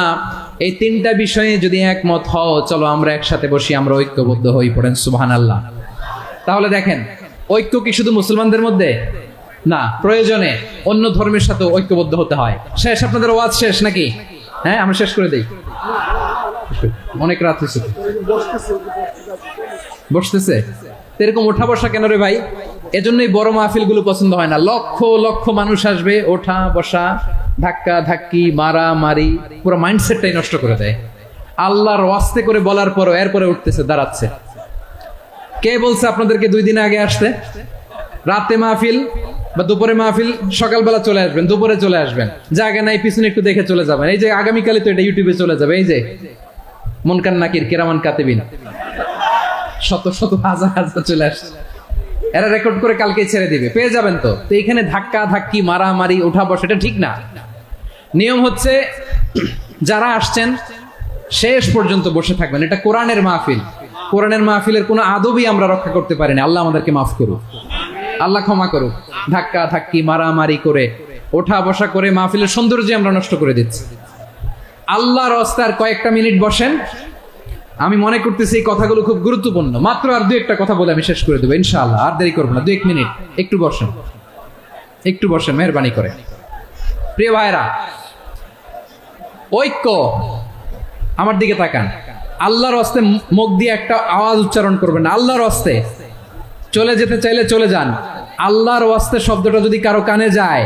এই তিনটা বিষয়ে যদি একমত হও, চলো আমরা একসাথে বসি, আমরা ঐক্যবদ্ধ হই। পড়েন সুবহানাল্লাহ। তাহলে দেখেন, ঐক্য কি শুধু মুসলমানদের মধ্যে না, প্রয়োজনে অন্য ধর্মের সাথে ঐক্যবদ্ধ হতে হয়। শেষ, আপনাদের ওয়াজ শেষ নাকি? হ্যাঁ, আমরা শেষ করে দেই, অনেক রাত হয়েছে। বসতেছে এরকম ওঠা বসা কেন রে ভাই? এজন্যই বড় মাহফিলগুলো পছন্দ হয় না। লক্ষ লক্ষ মানুষ আসবে, ওঠা বসা, ধাক্কা ধাক্কি, মারা মারি, পুরো মাইন্ডসেটটাই নষ্ট করে দেয়। আল্লাহর ওয়াস্তে করে বলার পরও এরপরে উঠতেছে, দাঁড়াচ্ছে। কে বলছে আপনাদেরকে 2 দিন আগে আসতে? রাতে মাহফিল বা দুপুরে মাহফিল, সকালবেলা চলে আসবেন, দুপুরে চলে আসবেন, জায়গা নাই পিছনে একটু দেখে চলে যাবেন। এই যে আগামীকালে তো এটা ইউটিউবে চলে যাবে, এই যে মুনকার নাকির কিরামান কাতিবিন, শত শত হাজার হাজার চলে আসছে, এরা রেকর্ড করে কালকে ছেড়ে দিবে, পেয়ে যাবেন। তো এখানে ধাক্কা ধাক্কি, মারামারি, ওঠা বসা, এটা ঠিক না। নিয়ম হচ্ছে যারা আসছেন শেষ পর্যন্ত বসে থাকবেন। এটা কোরআনের মাহফিল। কোরআনের মাহফিলের কোনো আদবই আমরা রক্ষা করতে পারিনি। আল্লাহ আমাদেরকে মাফ করুক, আল্লাহ ক্ষমা করুক। ধাক্কা ধাক্কি, মারামারি করে, ওঠা বসা করে মাহফিলের সৌন্দর্য আমরা নষ্ট করে দিচ্ছি। আল্লাহর রাস্তায় কয়েকটা মিনিট বসেন। আমি মনে করতেছি এই কথাগুলো খুব গুরুত্বপূর্ণ। মাত্র আর 2-1টা কথা বলে আমি শেষ করে দেবো ইনশাআল্লাহ, আর দেরি করবো না। 2-1 মিনিট একটু বসেন, একটু বসেন মেহরবানি করে। প্রিয় ভাইরা, ঐক্য, আমার দিকে তাকান। আল্লাহর রাস্তে মুখ দিয়ে একটা আওয়াজ উচ্চারণ করবেন না। আল্লাহর রাস্তে চলে যেতে চাইলে চলে যান। আল্লাহর ওয়াস্তে শব্দটা যদি কারো কানে যায়,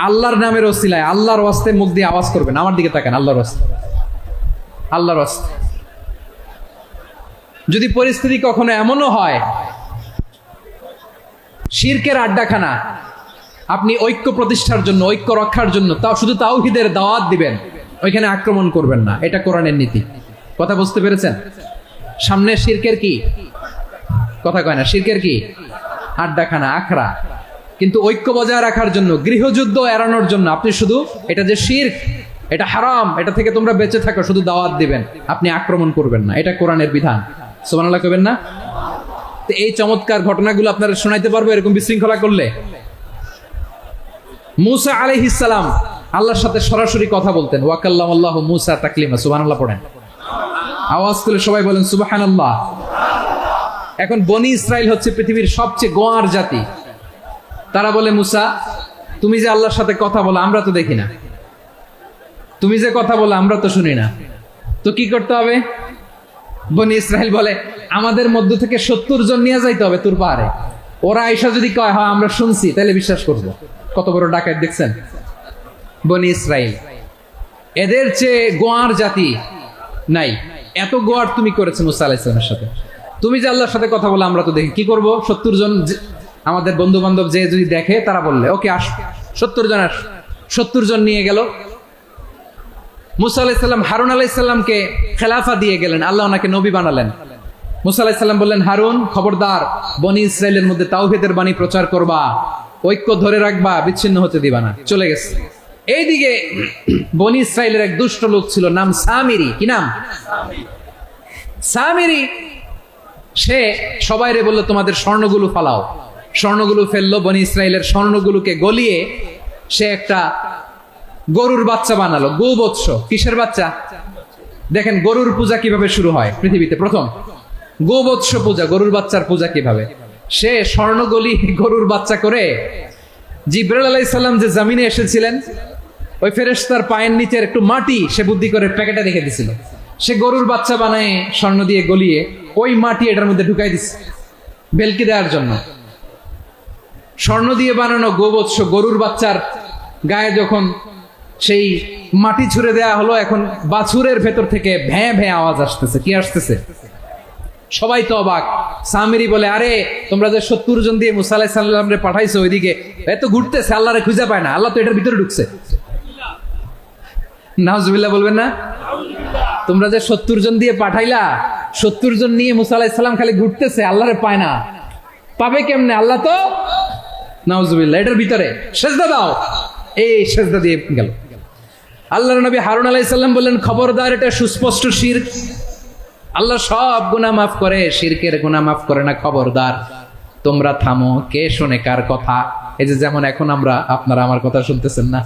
আল্লাহর নামের ওসিলায় আল্লাহর ওয়াস্তে মুখ দিয়ে আওয়াজ করবেন। আমার দিকে তাকান। আল্লাহর ওয়াস্তে, আল্লাহর ওয়াস্তে। যদি পরিস্থিতি কখনো এমনও হয় শিরকের আড্ডাখানা, আপনি ঐক্য প্রতিষ্ঠার জন্য, ঐক্য রক্ষার জন্য তাও শুধু তাওহীদের দাওয়াত দিবেন, ওইখানে আক্রমণ করবেন না। এটা কোরআনের নীতি। কথা বুঝতে পেরেছেন? সামনে শিরকের কি কথা কয় না, শিরকের কি আড্ডাখানা, আখড়া। কিন্তু ঐক্য বজায় রাখার জন্য, গৃহযুদ্ধ এড়ানোর জন্য আপনি শুধু এটা যে শিরক, এটা হারাম, এটা থেকে তোমরা বেঁচে থাকো, শুধু দাওয়াত দিবেন, আপনি আক্রমণ করবেন না। এটা কোরআনের বিধান। সুবহানাল্লাহ কইবেন না? তো এই চমৎকার ঘটনাগুলো আপনারা শোনাইতে পারবো এরকম বিশৃঙ্খলা করলে। মুসা আলাইহিস সালাম আল্লাহর সাথে সরাসরি কথা বলতেন। ওয়া কাল্লামাল্লাহু মুসা তাকলিমা। সুবহানাল্লাহ পড়েন, আওয়াজ করে সবাই বলেন সুবহানাল্লাহ। এখন বনি ইসরাইল হচ্ছে পৃথিবীর সবচেয়ে গোয়ার জাতি। তারা বলে, মুসা তুমি যে আল্লাহর সাথে কথা বলো আমরা তো দেখি না, তুমি যে কথা বলো আমরা তো শুনি না, তো কি করতে হবে? বনি ইসরাইল বলে, আমাদের মধ্য থেকে 70 জন নিয়ে যাইতে হবে তুর পাহাড়ে। ওরা আয়েশা যদি কয় হ্যাঁ আমরা শুনছি, তাহলে বিশ্বাস করবো। কত বড় ডাকাত দেখছেন বনি ইসরাইল। এদের চেয়ে গোয়ার জাতি নাই। এত গোয়ার তুমি করেছো মুসা আলাইহিস সালামের সাথে। তুমি যে আল্লাহর সাথে কথা বলে আমরা তো দেখি, কি করব? 70 জন আমাদের বন্ধু বান্ধব যে যদি দেখে, তারা বললে ওকে আস, 70 জন আস। 70 জন নিয়ে গেল। মুসা আলাইহিস সালাম হারুন আলাইহিস সালামকে খেলাফা দিয়ে গেলেন, আল্লাহ ওনাকে নবী বানালেন। মুসা আলাইহিস সালাম বললেন, হারুন খবরদার, বনি ইসরাইলের মধ্যে তাওহীদের বাণী প্রচার করবা, ঐক্য ধরে রাখবা, বিচ্ছিন্ন হতে দিবা না। চলে গেছে। এইদিকে বনি ইসরাইলের এক দুষ্ট লোক ছিল, নাম সামিরি। কি নাম? সামিরি। সে সবাইরে বললো তোমাদের স্বর্ণগুলো ফালাও। স্বর্ণগুলো ফেললো। বনি ইসরাইলের স্বর্ণগুলোকে গলিয়ে সে একটা গরুর বাচ্চা বানালো। গোবৎস। কিসের বাচ্চা? দেখেন গরুর পূজা কিভাবে শুরু হয় পৃথিবীতে প্রথম। গোবৎস পূজা, গরুর বাচ্চার পূজা কিভাবে। সে স্বর্ণগলি গরুর বাচ্চা করে, জিবরাইল আলাইহিস সালাম যে জমিনে এসেছিলেন, ওই ফেরেশতার পায়ের নিচের একটু মাটি সে বুদ্ধি করে প্যাকেটে রেখে দিছিল। সে গরুর বাচ্চা বানায় স্বর্ণ দিয়ে গলিয়ে ওই মাটি এটার মধ্যে ঢুকাই দিছে ভেলকি দেওয়ার জন্য। স্বর্ণ দিয়ে বানানো গোবৎস গরুর বাচ্চার গায়ে যখন সেই মাটি ছুঁড়ে দেয়া হলো, এখন বাছুরের ভেতর থেকে ভ্যাঁ ভ্যাঁ আওয়াজ আসতেছে। কি আসতেছে? সবাই তো অবাক। সামিরি বলে, আরে তোমরা যে 70 জন দিয়ে মুসা আলাইহিস সালাম রে পাঠাইছো, ওইদিকে এত ঘুরতেছে, আল্লাহরে খুঁজে পায় না, আল্লাহ তো এটার ভিতরে ঢুকছে। নাউজুবিল্লাহ বলবেন না? তোমরা যে 70 জন দিয়ে পাঠাইলা, 70 জন নিয়ে মুসা আলাইহিস সালাম খালি ঘুরতেছে, আল্লাহরে পায় না। পাবে কেমনে? আল্লাহ তো, নাউজুবিল্লাহ, এটার ভিতরে সেজদা দাও। এই সেজদা দিয়ে গেল। আল্লাহর নবী হারুন আলাইহিস সালাম বললেন, খবরদার, এটা সুস্পষ্ট শিরক। আল্লাহ সব গুনাহ মাফ করে, শিরকের গুনাহ মাফ করে না। খবরদার, তোমরা থামো। কে শোনে কার কথা? এই যে যেমন এখন আপনারা আমার কথা শুনতেছেন না?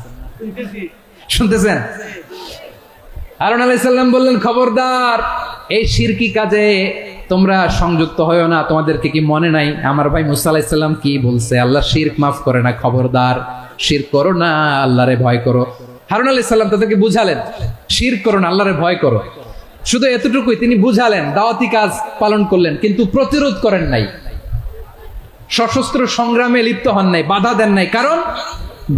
শুনতেছেন? হারুন আলাইহিস সালাম বললেন, খবরদার, এই শিরকি কাজে তোমরা সংযুক্ত হয়ো না। তোমাদেরকে কি মনে নাই আমার ভাই মুসা আলাইহিস সালাম কি বলছে? আল্লাহ শিরক মাফ করে না। খবরদার, শিরক করো না, আল্লাহরে ভয় করো। হারুন আলাইহিস সালাম তাদেরকে বুঝালেন, শিরক করো না, আল্লাহরে ভয় করো। শুধু এতটুকুই তিনি বুঝালেন, দাওয়াতি কাজ পালন করলেন, কিন্তু প্রতিরোধ করেন নাই। সশস্ত্র সংগ্রামে লিপ্ত হন নাই, বাধা দেন নাই, কারণ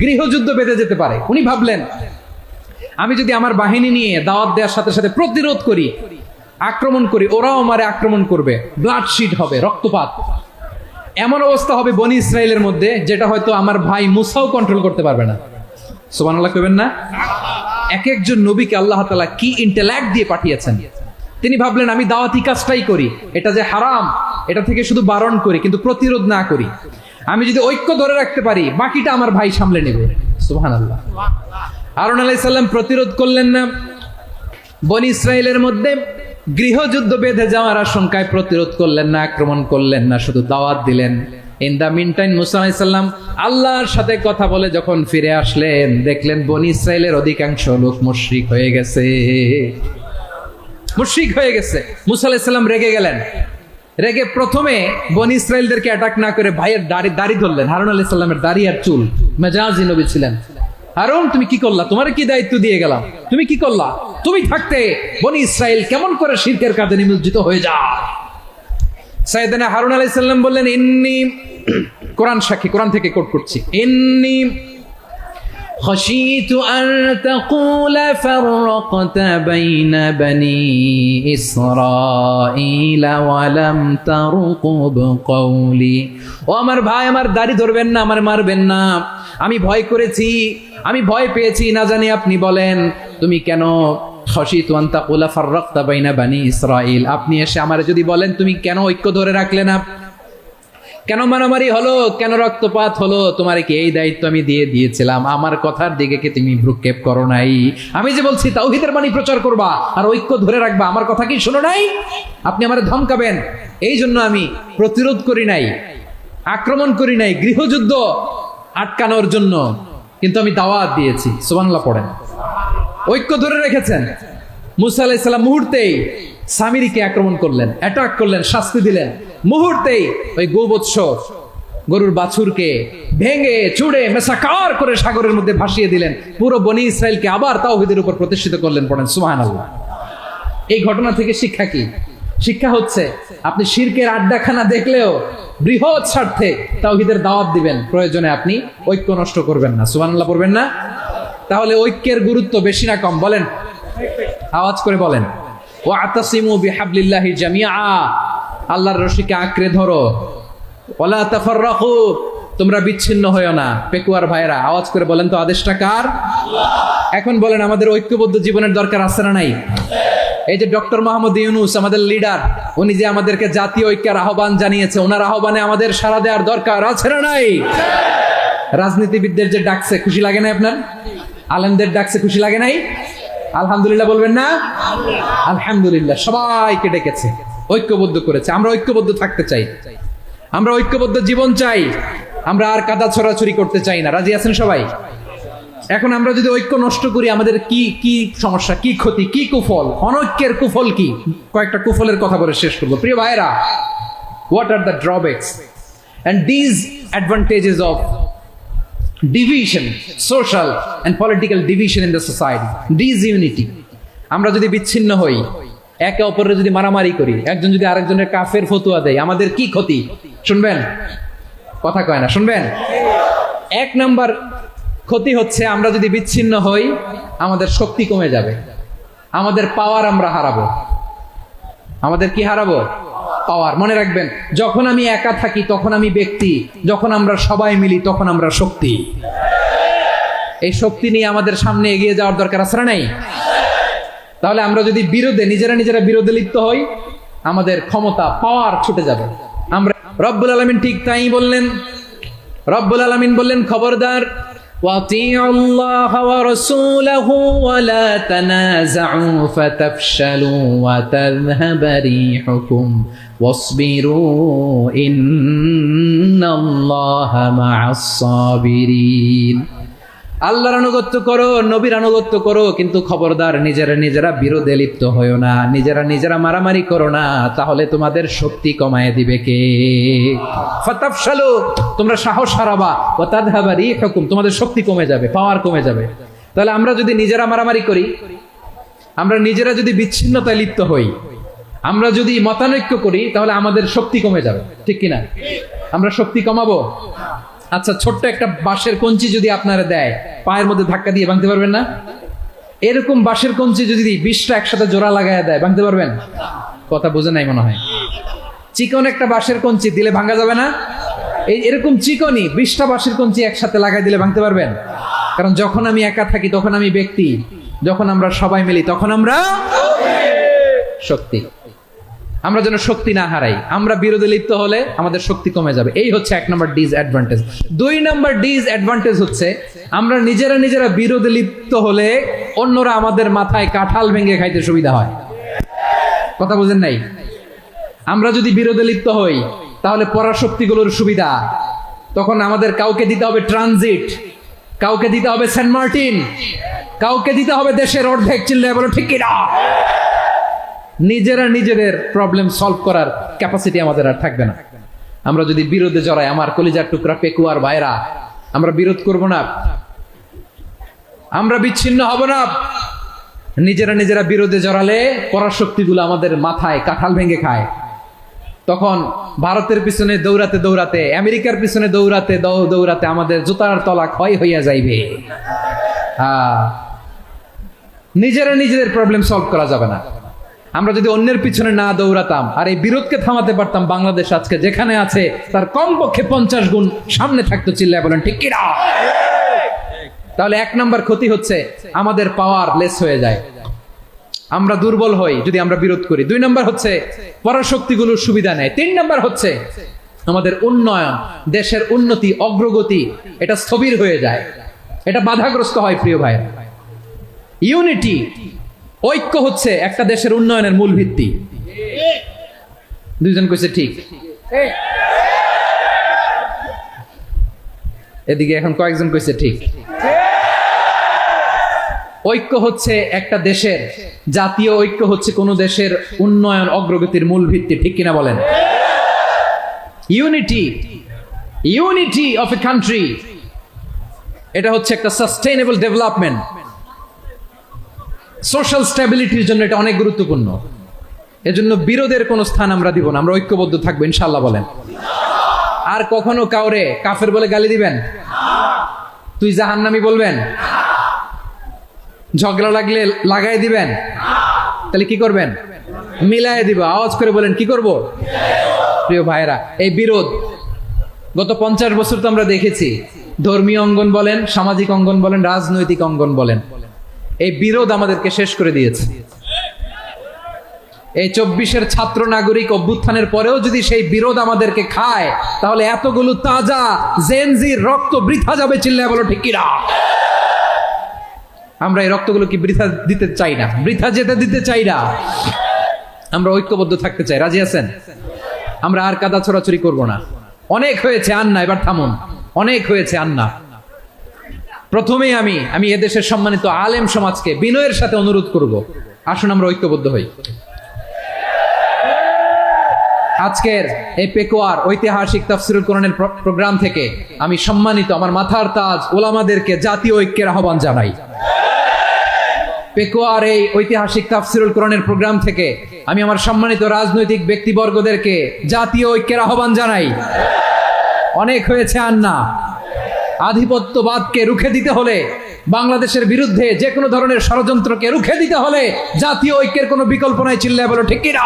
গৃহযুদ্ধ বেঁধে যেতে পারে। উনি ভাবলেন আমি যদি আমার বাহিনী নিয়ে দাওয়াত দেওয়ার সাথে সাথে প্রতিরোধ করি, আক্রমণ করি, ওরাও আমারে আক্রমণ করবে, ব্লাডশিট হবে, রক্তপাত, এমন অবস্থা হবে বনি ইসরায়েলের মধ্যে যেটা হয়তো আমার ভাই মুসাও কন্ট্রোল করতে পারবে না। সুবহানাল্লাহ কইবেন না? এক একজন নবীকে আল্লাহ তাআলা কি ইন্টেলেক্ট দিয়ে পাঠিয়েছেন। তিনি ভাবলেন আমি দাওয়াতি কাজটাই করি, এটা যে হারাম এটা থেকে শুধু বারণ করি, কিন্তু প্রতিরোধ না করি। আমি যদি ঐক্য ধরে রাখতে পারি, বাকিটা আমার ভাই সামলে নেবে। সুবহানাল্লাহ। হারুন আলাইহিস সালাম প্রতিরোধ করলেন না, বনি ইসরায়েলের মধ্যে গৃহযুদ্ধ বেঁধে যাওয়ার আশঙ্কায় প্রতিরোধ করলেন না, আক্রমণ করলেন না, শুধু দাওয়াত দিলেন। ইন দা মিন টাইম মুসা আলাইহিস সালাম আল্লাহর সাথে কথা বলে যখন ফিরে আসলেন, দেখলেন বনি ইসরায়েলের অধিকাংশ লোক মুশরিক হয়ে গেছে, মুশরিক হয়ে গেছে। মুসা আলাইহিস সালাম রেগে গেলেন, রেগে প্রথমে বনি ইসরায়েলদেরকে অ্যাটাক না করে ভাইয়ের দাড়ি ধরলেন। হারুন আলাইহিস সালামের দাড়ি আর চুল, মেজাজি নবী ছিলেন। হারুন তুমি কি করলা? তোমার কি দায়িত্ব দিয়ে গেলাম, তুমি কি করলা? তুমি থাকতে বনি ইসরায়েল কেমন করে শিরকের কাজে নিমজ্জিত হয়ে যায়? সাইয়েদনা হারুন আলাইহিস সালাম বললেন ইন্নী, কোরআন সাক্ষী, কোরআন থেকে কোট করছি, ইন্নী خشيت أن تقول فرقت بين بني إسرائيل ولم ترقب قولي। ও আমার ভাই, আমার দাড়ি ধরবেন না, আমার মারবেন না। আমি ভয় করেছি, আমি ভয় পেয়েছি, না জানি আপনি বলেন তুমি কেন খশিতু আন তাকুলা ফাররাকতা বাইনা বানি ইসরাইল, আপনি এসে আমারে যদি বলেন তুমি কেন ঐক্য ধরে রাখলে না, কেন মারামারি হলো, কেন রক্তপাত হলো, তোমার কি এই দায়িত্ব আমি দিয়ে দিয়েছিলাম? আমার কথার দিকে কি তুমি ভ্রুক্ষেপ করো নাই? আমি যে বলছি তাওহীদের বাণী প্রচার করবা আর ঐক্য ধরে রাখবা, আমার কথা কি শোনো নাই? আপনি আমারে ধমকাবেন, এই জন্য আমি প্রতিরোধ করি নাই, আক্রমণ করি নাই, গৃহযুদ্ধ আটকানোর জন্য, কিন্তু আমি দাওয়াত দিয়েছি। সুবহানাল্লাহ পড়েন। ঐক্য ধরে রেখেছেন। মুসা আলাইহিস সালাম মুহূর্তেই সামিরীকে আক্রমণ করলেন, অ্যাটাক করলেন, শাস্তি দিলেন। মুহূর্তেই ওই গোবৎস গরুর বাছুরকে ভেঙে চুড়ে মেসাকার করে সাগরের মধ্যে ভাসিয়ে দিলেন। পুরো বনি ইসরায়েলকে আবার তাওহীদের উপর প্রতিষ্ঠিত করলেন। পড়েন সুবহানাল্লাহ। এই ঘটনা থেকে শিক্ষা কি? শিক্ষা হচ্ছে আপনি শিরকের আড্ডাখানা দেখলেও বৃহৎ স্বার্থে তাওহীদের দাওয়াত দিবেন, প্রয়োজনে আপনি ঐক্য নষ্ট করবেন না। সুবহানাল্লাহ পড়বেন না? তাহলে ঐক্যের গুরুত্ব বেশি না কম? বলেন, আওয়াজ করে বলেন। ওয়াতাসিমু বিহাবলিল্লাহি জামিআ, আল্লাহর রশিকে আঁকড়ে ধরো। ওয়ালা তাফাররাকু, তোমরা বিচ্ছিন্ন হয়ো না। পেকুয়ার ভাইরা আওয়াজ করে বলেন তো, আদেশটা কার? এখন বলেন আমাদের ঐক্যবদ্ধ জীবনের দরকার আছে না নাই? এই যে ডক্টর মোহাম্মদ ইউনূস আমাদের লিডার, উনি যে আমাদেরকে জাতীয় ঐক্যের আহ্বান জানিয়েছে, ওনার আহ্বানে আমাদের সাড়া দেওয়ার দরকার আছে না নাই? রাজনীতিবিদদের যে ডাকছে, খুশি লাগে না আপনার? আলেমদের ডাকছে, খুশি লাগে নাই? আলহামদুলিল্লাহ বলবেন না? আলহামদুলিল্লাহ। সবাইকে ডেকেছে, ঐক্যবদ্ধ করেছে। আমরা ঐক্যবদ্ধ থাকতে চাই, আমরা ঐক্যবদ্ধ জীবন চাই, আমরা আর কাদা ছড়াছড়ি করতে চাই না। রাজি আছেন সবাই? এখন আমরা যদি ঐক্য নষ্ট করি, আমাদের কি কি সমস্যা, কি ক্ষতি, কি কুফল? অনৈক্যের কুফল কি? কয়েকটা কুফলের কথা বলে শেষ করবো। প্রিয় ভাইরা, what are the drawbacks and disadvantages of division, social and political division in the society? Disunity. আমরা যদি বিচ্ছিন্ন হই, একে অপরের যদি মারামারি করি, একজন যদি আরেকজনের কাফের ফতোয়া দেয়, আমাদের কি ক্ষতি? শুনবেন? কথা কয় না, শুনবেন? এক নাম্বার ক্ষতি হচ্ছে, আমরা যদি বিচ্ছিন্ন হই, আমাদের শক্তি কমে যাবে, আমাদের পাওয়ার আমরা হারাবো। আমাদের কি হারাবো? পাওয়ার। মনে রাখবেন, যখন আমি একা থাকি তখন আমি ব্যক্তি, যখন আমরা সবাই মিলি তখন আমরা শক্তি। এই শক্তি নিয়ে আমাদের সামনে এগিয়ে যাওয়ার দরকার আছে না নাই? তাহলে আমরা যদি নিজেরা বিরোধে লিপ্ত হই, আমাদের ক্ষমতা, পাওয়ার ছুটে যাবে। আমরা রব্বুল আলামিন ঠিক তাই বললেন। রব্বুল আলামিন বললেন, খবরদার, ওয়াতিউল্লাহ ওয়া রাসূলাহু ওয়া লা তানাযাউ ফাতাফশালু ওয়া তাযহাবা রিহুকুম ওয়াসবিরু ইন্নাল্লাহা মা'আস সাবিরিন। আল্লাহর আনুগত্য করো, নবীর আনুগত্য করো, কিন্তু খবরদার নিজেরা বিরোধে লিপ্ত হয়ো না, নিজেরা মারামারি করো না, তাহলে তোমাদের শক্তি কমায় দিবে কে? ফাতাফশালু, তোমরা সাহস হারাবা, ওয়া তাযহাবা রিহুকুম, তোমাদের শক্তি কমে যাবে, পাওয়ার কমে যাবে। তাহলে আমরা যদি নিজেরা মারামারি করি, আমরা নিজেরা যদি বিচ্ছিন্নতায় লিপ্ত হই, আমরা যদি মতানৈক্য করি তাহলে আমাদের শক্তি কমে যাবে, ঠিক কিনা? আমরা শক্তি কমাবো। আচ্ছা, ছোট্ট একটা বাঁশের কঞ্চি যদি আপনারা দেয়, পায়ের মধ্যে ধাক্কা দিয়ে ভাঙতে পারবেন না? এরকম বাঁশের কঞ্চি যদি 20টা একসাথে জোড়া লাগায় দেয়, ভাঙতে পারবেন? কথা বোঝে নাই মনে হয়। চিকন একটা বাঁশের কঞ্চি দিলে ভাঙা যাবে না? এরকম চিকনই 20টা বাঁশের কঞ্চি একসাথে লাগাই দিলে ভাঙতে পারবেন? কারণ যখন আমি একা থাকি তখন আমি ব্যক্তি, যখন আমরা সবাই মিলি তখন আমরা শক্তি। আমরা যেন শক্তি না হারাই। আমরা বিরোধে লিপ্ত হলে আমাদের শক্তি কমে যাবে। এই হচ্ছে 1 নম্বর ডিসঅ্যাডভান্টেজ। 2 নম্বর ডিসঅ্যাডভান্টেজ হচ্ছে আমরা নিজেরা বিরোধে লিপ্ত হলে অন্যরা আমাদের মাথায় কাঁঠাল ভেঙে খাইতে সুবিধা হয়। কথা বুঝেন নাই? আমরা যদি বিরোধে লিপ্ত হই তাহলে পরাশক্তিগুলোর সুবিধা, তখন আমাদের কাউকে দিতে হবে ট্রানজিট, কাউকে দিতে হবে সেন্ট মার্টিন, কাউকে দিতে হবে দেশের অর্ধেক। চিল্লায় বলো ঠিক কিনা? নিজেদের প্রবলেম সলভ করার ক্যাপাসিটি আমাদের আর থাকবে না। আমরা যদি বিরোধে জড়াই, আমার কলিজার টুকরা পেকুয়ার ভাইরা, আমরা বিরোধ করব না, আমরা বিচ্ছিন্ন হব না। নিজেরা বিরোধে জড়ালে পরাশক্তিগুলো আমাদের মাথায় কাঁঠাল ভেঙে খায়। তখন ভারতের পিছনে দৌড়াতে দৌড়াতে, আমেরিকার পিছনে দৌড়াতে দৌড়াতে আমাদের জুতার তলা ক্ষয় হইয়া যাইবে। নিজেদের প্রবলেম সলভ করা যাবে না। আমরা যদি অন্যের পিছনে না দৌড়াতাম আর এই বিরোধকে থামাতে পারতাম, বাংলাদেশ আজকে যেখানে আছে তার কমপক্ষে 50 গুণ সামনে থাকতো। চিল্লায় বলেন ঠিক কিনা? তাহলে 1 নম্বর ক্ষতি হচ্ছে আমাদের পাওয়ার লেস হয়ে যায়, আমরা দুর্বল হই যদি আমরা বিরোধ করি। 2 নম্বর হচ্ছে পরাশক্তিগুলোর সুবিধা নেয়। 3 নম্বর হচ্ছে আমাদের উন্নয়ন, দেশের উন্নতি, অগ্রগতি এটা স্থবির হয়ে যায়, এটা বাধাগ্রস্ত হয়। প্রিয় ভাই, ইউনিটি, ঐক্য হচ্ছে একটা দেশের উন্নয়নের মূল ভিত্তি। 2 জন কইছে ঠিক। এদিকে এখন কয়েকজন কইছে ঠিক। ঐক্য হচ্ছে একটা দেশের, জাতীয় ঐক্য হচ্ছে কোন দেশের উন্নয়ন অগ্রগতির মূল ভিত্তি, ঠিক কিনা বলেন? ইউনিটি অফ এ কান্ট্রি, এটা হচ্ছে একটা সাস্টেইনেবল ডেভেলপমেন্ট। সোশ্যাল স্ট্যাবিলিটির জন্য এটা অনেক গুরুত্বপূর্ণ। এজন্য বিরোধের কোনো স্থান আমরা দিব না, আমরা ঐক্যবদ্ধ থাকবো ইনশাআল্লাহ বলেন। আর কখনো কাউরে কাফের বলে গালি দিবেন? তুই জাহান্নামী বলবেন? ঝগড়া লাগলে লাগাই দিবেন? তাহলে কি করবেন? মিলাই দিব। আওয়াজ করে বলেন কি করব? প্রিয় ভাইরা, এই বিরোধ গত 50 বছর তো আমরা দেখেছি। ধর্মীয় অঙ্গন বলেন, সামাজিক অঙ্গন বলেন, রাজনৈতিক অঙ্গন বলেন, এই বিরোধ আমাদেরকে শেষ করে দিয়েছে। এই 24-এর ছাত্র নাগরিক অভ্যুত্থানের পরেও যদি সেই বিরোধ আমাদেরকে খায়, তাহলে এতগুলো তাজা জেনজির রক্ত বৃথা যাবে। চিল্লায় বলো ঠিক কিনা? আমরা এই রক্তগুলো কি বৃথা দিতে চাই না, বৃথা যেতে দিতে চাই না। আমরা ঐক্যবদ্ধ থাকতে চাই। রাজি আছেন? আমরা আর কাদা ছড়াছড়ি করব না। অনেক হয়েছে, আন্না, এবার থামুন। অনেক হয়েছে, আন্না। প্রথমেই আমি এদেশের সম্মানিত আলেম সমাজকে বিনয়ের সাথে অনুরোধ করব, আসুন আমরা ঐক্যবদ্ধ হই। আজকের এই পেকুয়ার ঐতিহাসিক তাফসীরুল কোরআনের প্রোগ্রাম থেকে আমি সম্মানিত আমার মাথার তাজ ওলামাদেরকে জাতীয় ঐক্যের আহ্বান জানাই। পেকুয়ার এই ঐতিহাসিক তাফসীরুল কোরআনের প্রোগ্রাম থেকে আমি আমার সম্মানিত রাজনৈতিক ব্যক্তিবর্গদেরকে জাতীয় ঐক্যের আহ্বান জানাই। অনেক হয়েছে, আন্না। আধিপত্যবাদকে রুখে দিতে হলে, বাংলাদেশের বিরুদ্ধে যে কোনো ধরনের ষড়যন্ত্রকে রুখে দিতে হলে জাতীয় ঐক্যের কোনো বিকল্প নাই। চিল্লায় বলো ঠিক কিনা?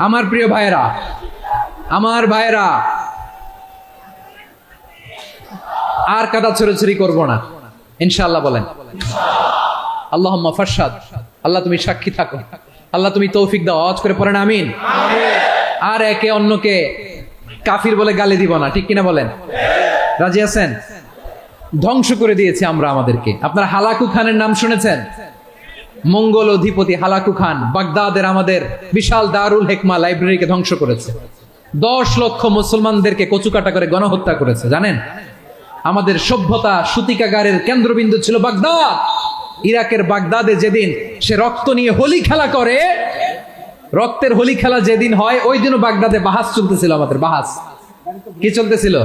আমার প্রিয় ভাইয়েরা, আর কাদা ছড়াছড়ি করবো না ইনশাআল্লাহ বলেন। আল্লাহুম্মা ফাশহাদ। আল্লাহ তুমি সাক্ষী থাকো, আল্লাহ তুমি তৌফিক দাও। আওয়াজ করে পড়েন আমিন। আর একে অন্যকে কাফির বলে গালি দিব না, ঠিক কিনা বলেন? রাজি আছেন? ধ্বংস করে দিয়েছি আমরা আমাদেরকে। আপনারা হালাকু খানের নাম শুনেছেন? মঙ্গল অধিপতি হালাকু খান বাগদাদের আমাদের বিশাল দারুল হিকমা লাইব্রেরিকে ধ্বংস করেছে। 10 লক্ষ মুসলমানদেরকে কচুকাটা করে গণহত্যা করেছে। জানেন, আমাদের সভ্যতা সূতিকাগারের কেন্দ্রবিন্দু ছিল বাগদাদ। ইরাকের বাগদাদে যেদিন সে রক্ত নিয়ে হোলি খেলা করে। রক্তের হোলি খেলা যেদিন হয় ওই দিনও বাগদাদে বাহাস চলতেছিল। আমাদের বাহাস কি চলতেছিল?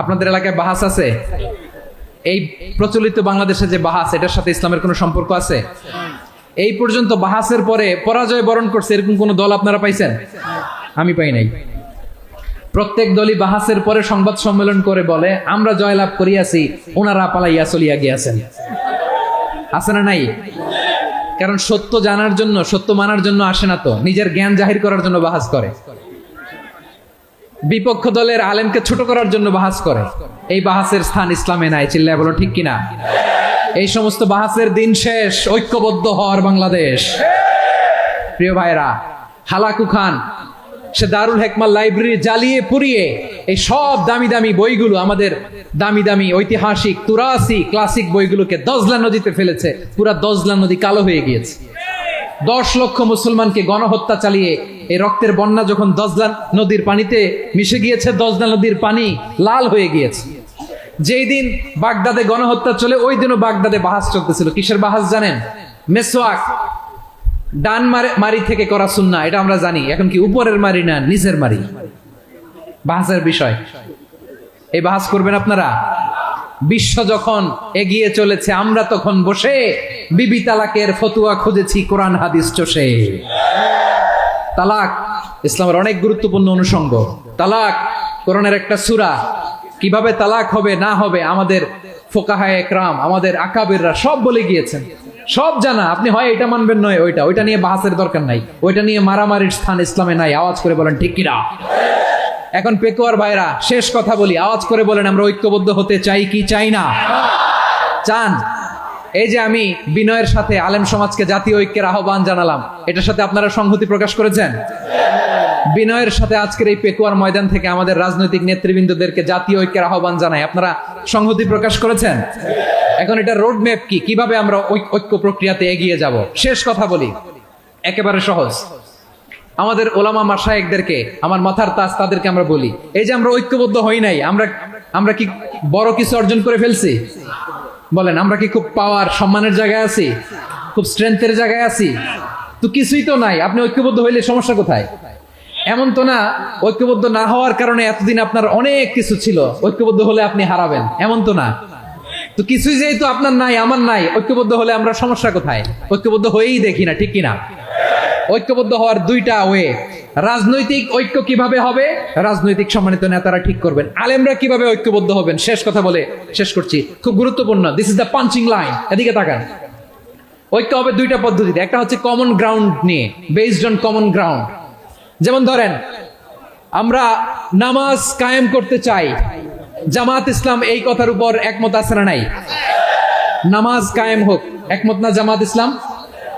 আপনাদের এলাকায় বাহাস আছে? এই প্রচলিত বাংলাদেশে যে বাহাস, এটার সাথে ইসলামের কোনো সম্পর্ক আছে? এই পর্যন্ত বাহাসের পরে পরাজয় বরণ করছে এরকম কোন দল আপনারা পাইছেন? আমি পাই নাই। প্রত্যেক দলই বাহাসের পরে সংবাদ সম্মেলন করে বলে আমরা জয়লাভ করিয়াছি, ওনারা পালাইয়া চলিয়া গিয়াছেন। আছে না নাই? কারণ সত্য জানার জন্য, সত্য মানার জন্য আসে না তো, নিজের জ্ঞান জাহির করার জন্য বাহাস করে। বিপক্ষ দলের আলেমকে ছোট করার জন্য বাহাস করে। এই বাহাসের স্থান ইসলামে নাই। চিল্লায় বলো ঠিক কিনা? এই সমস্ত বাহাসের দিন শেষ। ঐক্যবদ্ধ হওয়ার বাংলাদেশ। প্রিয় ভাইরা, হালাকু খান সে দারুল হেকমা লাইব্রেরি জ্বালিয়ে পুড়িয়ে এই সব দামি দামি বইগুলো, আমাদের দামি দামি ঐতিহাসিক তুরাসি ক্লাসিক বইগুলোকে দজলা নদীতে ফেলেছে। পুরা দজলা নদী কালো হয়ে গিয়েছে। 10 লক্ষ মুসলমানকে গণহত্যা চালিয়ে এই রক্তের বন্যা যখন দজলা নদীর পানিতে মিশে গিয়েছে, দজলা নদীর পানি লাল হয়ে গিয়েছে। যেই দিন বাগদাদে গণহত্যা চলে ওই দিনও বাগদাদে বাহাস চলতেছিল। কিসের বাহাস জানেন? মেসওয়াক, ডান মারি থেকে করা সুন্নাহ, এটা আমরা জানি। এখন কি উপরের মারি না নিচের মারি? বাহাসের বিষয়। এই বাহাস করবেন আপনারা? বিশ্ব যখন এগিয়ে চলেছে, আমরা তখন বসে বিবি তালাকের ফতুয়া খুঁজেছি কোরআন হাদিস চষে। তালাক ইসলামের অনেক গুরুত্বপূর্ণ অনুষঙ্গ। তালাক কোরআনের একটা সূরা। কিভাবে তালাক হবে না হবে আমাদের ফোকাহায়ে একরাম, আমাদের আকাবেররা সব বলে গিয়েছেন। সব জানা। আপনি হয় এটা মানবেন নয় ওইটা নিয়ে বাহাসের দরকার নাই। ওইটা নিয়ে মারামারির স্থান ইসলামে নাই। আওয়াজ করে বলেন ঠিক কিনা? এখন পেকুয়ার ভাইরা, শেষ কথা বলি, আওয়াজ করে বলেন আমরা ঐক্যবদ্ধ হতে চাই কি চাই না? চান? এই যে আমি বিনয়ের সাথে আলেম সমাজকে জাতীয় ঐক্যের আহ্বান জানালাম, এটার সাথে আপনারা সংহতি প্রকাশ করেছেন? বিনয়ের সাথে আজকের এই পেকুয়ার ময়দান থেকে আমাদের রাজনৈতিক নেতৃবৃন্দদেরকে জাতীয় ঐক্যের আহ্বান জানাই, আপনারা সংহতি প্রকাশ করেছেন? এখন এটা রোড ম্যাপ কি, কিভাবে আমরা ঐক্য প্রক্রিয়াতে এগিয়ে যাব? শেষ কথা বলি, একেবারে সহজ। আমাদের ওলামা মাশায়েখদেরকে, আমার মাথার তাজ, তাদেরকে আমরা বলি, এই যে আমরা ঐক্যবদ্ধ হই নাই, আমরা কি বড় কিছু অর্জন করে ফেলছি? বলেন, আমরা কি খুব পাওয়ার সম্মানের জায়গায় আছি? খুব স্ট্রেংথের জায়গায় আছি? তো কিছুই তো নাই। আপনি ঐক্যবদ্ধ হইলে সমস্যা কোথায়? এমন তো না ঐক্যবদ্ধ না হওয়ার কারণে এতদিন আপনার অনেক কিছু ছিল, ঐক্যবদ্ধ হলে আপনি হারাবেন, এমন তো না। তো কিছুই যেহেতু আপনার নাই, আমার নাই, ঐক্যবদ্ধ হলে আমরা সমস্যা কোথায়? ঐক্যবদ্ধ হয়েই দেখি না, ঠিক কিনা? ঐক্যবদ্ধ হওয়ার দুইটা ওয়ে। রাজনৈতিক ঐক্য কিভাবে হবে? রাজনৈতিক সম্মানিত নেতারা ঠিক করবেন। আলেমরা কিভাবে ঐক্যবদ্ধ হবেন? শেষ কথা বলে শেষ করছি, খুব গুরুত্বপূর্ণ। This is the punching line. এদিকে তাকান। ঐক্য হবে দুইটা পদ্ধতিতে। একটা হচ্ছে কমন গ্রাউন্ড নিয়ে, বেসড অন কমন গ্রাউন্ড। যেমন ধরেন, আমরা নামাজ কায়েম করতে চাই, জামাত ইসলাম এই কথার উপর একমত আছে না নাই? নামাজ কায়েম হোক, একমত না জামাত ইসলাম?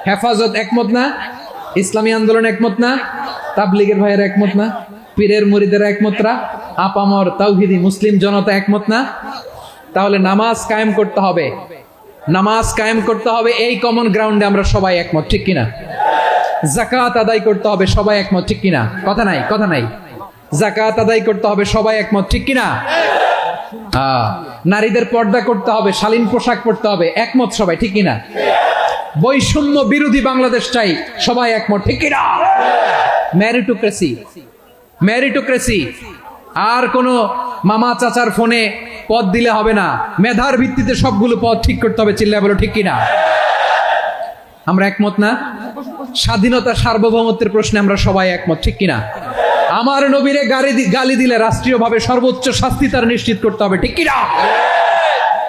হেফাজত একমত না? ইসলামী আন্দোলন একমত না? তাবলীগের ভাইয়েরা একমত না? পীরের মুরিদেরা একমত না? আপামর তাওহীদি মুসলিম জনতা একমত না? তাহলে নামাজ কায়েম করতে হবে। নামাজ কায়েম করতে হবে এই কমন গ্রাউন্ডে আমরা সবাই একমত, ঠিক কিনা? যাকাত আদায় করতে হবে, সবাই একমত, ঠিক কিনা? কথা নাই, কথা নাই। যাকাত আদায় করতে হবে, সবাই একমত, ঠিক কিনা? নারীদের পর্দা করতে হবে, শালীন পোশাক পরতে হবে, একমত সবাই, ঠিক কিনা? বৈষম্য বিরোধী বাংলাদেশ চাই, সবাই একমত, ঠিক কিনা? Meritocracy, meritocracy. আর কোন মামা চাচার ফোনে পদ দিলে হবে না, মেধার ভিত্তিতে সবগুলো পদ ঠিক করতে হবে। চিল্লায় বলো ঠিক কিনা? আমরা একমত না? স্বাধীনতা সার্বভৌমত্বের প্রশ্নে আমরা সবাই একমত, ঠিক কিনা? আমার নবীরে গালি দিলে রাষ্ট্রীয়ভাবে সর্বোচ্চ শাস্তি তার নিশ্চিত করতে হবে, ঠিক কিনা?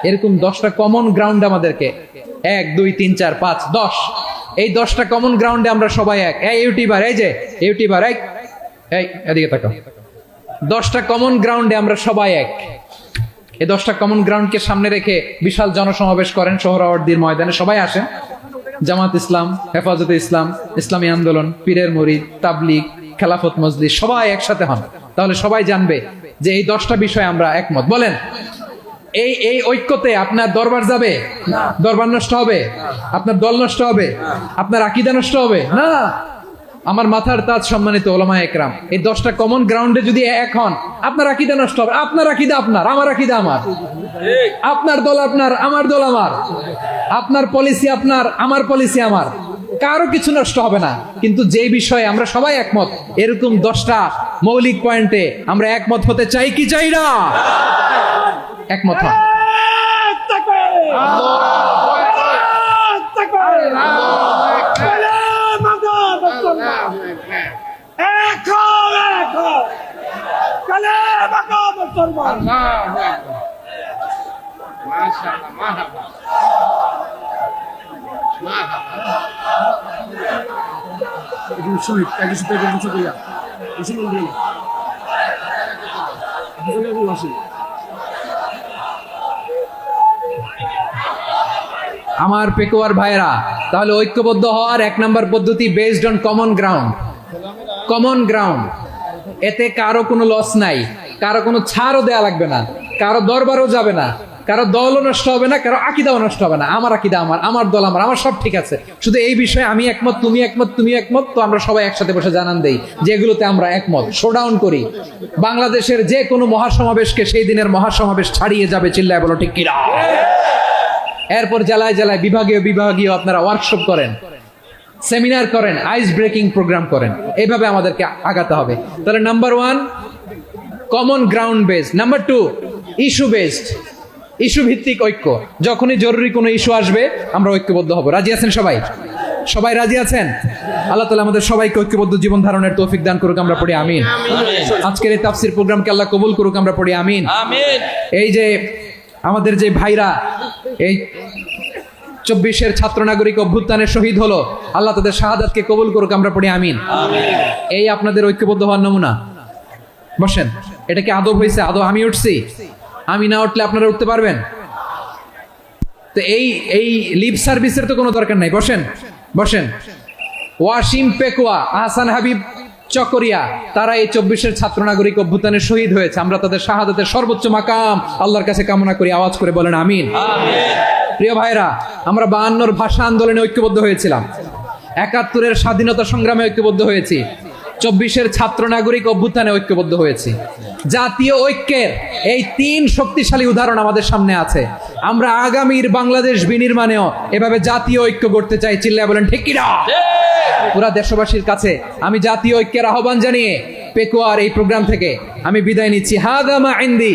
এরকম 10টা কমন গ্রাউন্ড আমাদেরকে, 1 2 3 4 5 10, এই 10টা কমন গ্রাউন্ডে আমরা সবাই এক। এই ইউটিউবার, এই যে ইউটিউবার, এই এদিকে তাকাও। 10টা কমন গ্রাউন্ডে আমরা সবাই এক। এই 10টা কমন গ্রাউন্ডকে সামনে রেখে বিশাল জনসমাবেশ করেন সোহরাওয়ার্দীর ময়দানে, সবাই আসেন। জামাত ইসলাম, হেফাজতে ইসলাম, ইসলামী আন্দোলন, পীরের মুরিদ, তাবলীগ, খেলাফত মজলিস, সবাই একসাথে হন। তাহলে সবাই জানবে যে এই 10টা বিষয়ে আমরা একমত। বলেন, এই ঐক্যতে আপনার দরবার যাবে? দরবার নষ্ট হবে? আপনার দল নষ্ট হবে? আপনার আকীদা নষ্ট হবে? না। আমার মাথার তাজ সম্মানিত ওলামা একরাম, এই 10টা কমন গ্রাউন্ডে যদি এক হন, আপনার আকীদা নষ্ট হবে। আপনার আকীদা আপনার, আমার আকীদা আমার, আপনার দল আপনার, আমার দল আমার, আপনার পলিসি আপনার, আমার পলিসি আমার, কারো কিছু নষ্ট হবে না। কিন্তু যে বিষয়ে আমরা সবাই একমত, এরকম 10টা মৌলিক পয়েন্টে আমরা একমত হতে চাই কি চাই না? একমত হন। আমার পেকুয়ার ভাইরা, তাহলে ঐক্যবদ্ধ হওয়ার 1 নম্বর পদ্ধতি based on common ground. Common ground, এতে কারো কোনো লস নাই, কারো কোনো ছাড়ও দেয়া লাগবে না, কারো দরবারও যাবে না, কারো দলও নষ্ট হবে না, কারো আকীদাও নষ্ট হবে না। আমার আকীদা আমার, আমার দল আমার, আমার সব ঠিক আছে। শুধু এই বিষয়ে আমি একমত, তুমি একমত, তুমি একমত, তো আমরা সবাই একসাথে বসে জানান দেই যেগুলোতে আমরা একমত, শোডাউন করি। বাংলাদেশের যে কোনো মহাসমাবেশকে সেই দিনের মহাসমাবেশ ছাড়িয়ে যাবে, চিল্লায় বলো ঠিক কিনা? এরপর জেলায় জেলায় বিভাগীয় আপনারা ওয়ার্কশপ করেন, সেমিনার করেন, আইস ব্রেকিং প্রোগ্রাম করেন। এইভাবে আমাদেরকে আগাতে হবে। তাহলে number 1 common ground based, number 2 issue based, issue ভিত্তিক ঐক্য। যখনই জরুরি কোনো ইস্যু আসবে আমরা ঐক্যবদ্ধ হব। রাজি আছেন সবাই? সবাই রাজি আছেন? আল্লাহ তাআলা আমাদের সবাইকে ঐক্যবদ্ধ জীবন ধারণের তৌফিক দান করুক, আমরা পড়ি আমিন। আজকের এই তাফসীর প্রোগ্রামকে আল্লাহ কবুল করুক, আমরা পড়ি আমিন। এই যে আমাদের যে ভাইরা এই 24-এর ছাত্র নাগরিক অভ্যুত্থানে শহীদ হলো, আল্লাহ তাদের শাহাদাতকে কবুল করুক, আমরা পড়ি আমিন। এই আপনাদের ঐক্যবদ্ধ হওয়ার নমুনা। বসেন, এটা কি আদব হয়েছে? আদব আমি উঠছি, আমি না উঠলে আপনারা উঠতে পারবেন? তো এই লিপ সার্ভিসের তো কোনো দরকার নাই। বসেন বসেন। ওয়াসিম পেকুয়া, আহসান হাবিব চকরিয়া, তারা এই 24-এর ছাত্র নাগরিক অভ্যুত্থানে শহীদ হয়েছে। আমরা তাদের শাহাদাতের সর্বোচ্চ মাকাম আল্লাহর কাছে কামনা করি। আওয়াজ করে বলেন আমিন। প্রিয় ভাইরা, আমরা 52-র ভাষা আন্দোলনে ঐক্যবদ্ধ হয়েছিলাম, 71-এর স্বাধীনতা সংগ্রামে ঐক্যবদ্ধ হয়েছি, 24-এর ছাত্র নাগরিক অভ্যুত্থানে ঐক্যবদ্ধ হয়েছি। জাতীয় ঐক্যের এই 3 শক্তিশালী উদাহরণ আমাদের সামনে আছে। আমরা আগামীর বাংলাদেশ বিনির্মাণেও এভাবে জাতীয় ঐক্য গড়তে চাই। চিল্লায় বলেন ঠিক কিনা? পুরা দেশবাসীর কাছে আমি জাতীয় ঐক্যের আহ্বান জানিয়ে পেকুয়ার এই প্রোগ্রাম থেকে আমি বিদায় নিচ্ছি। হাদা মা ইনদি।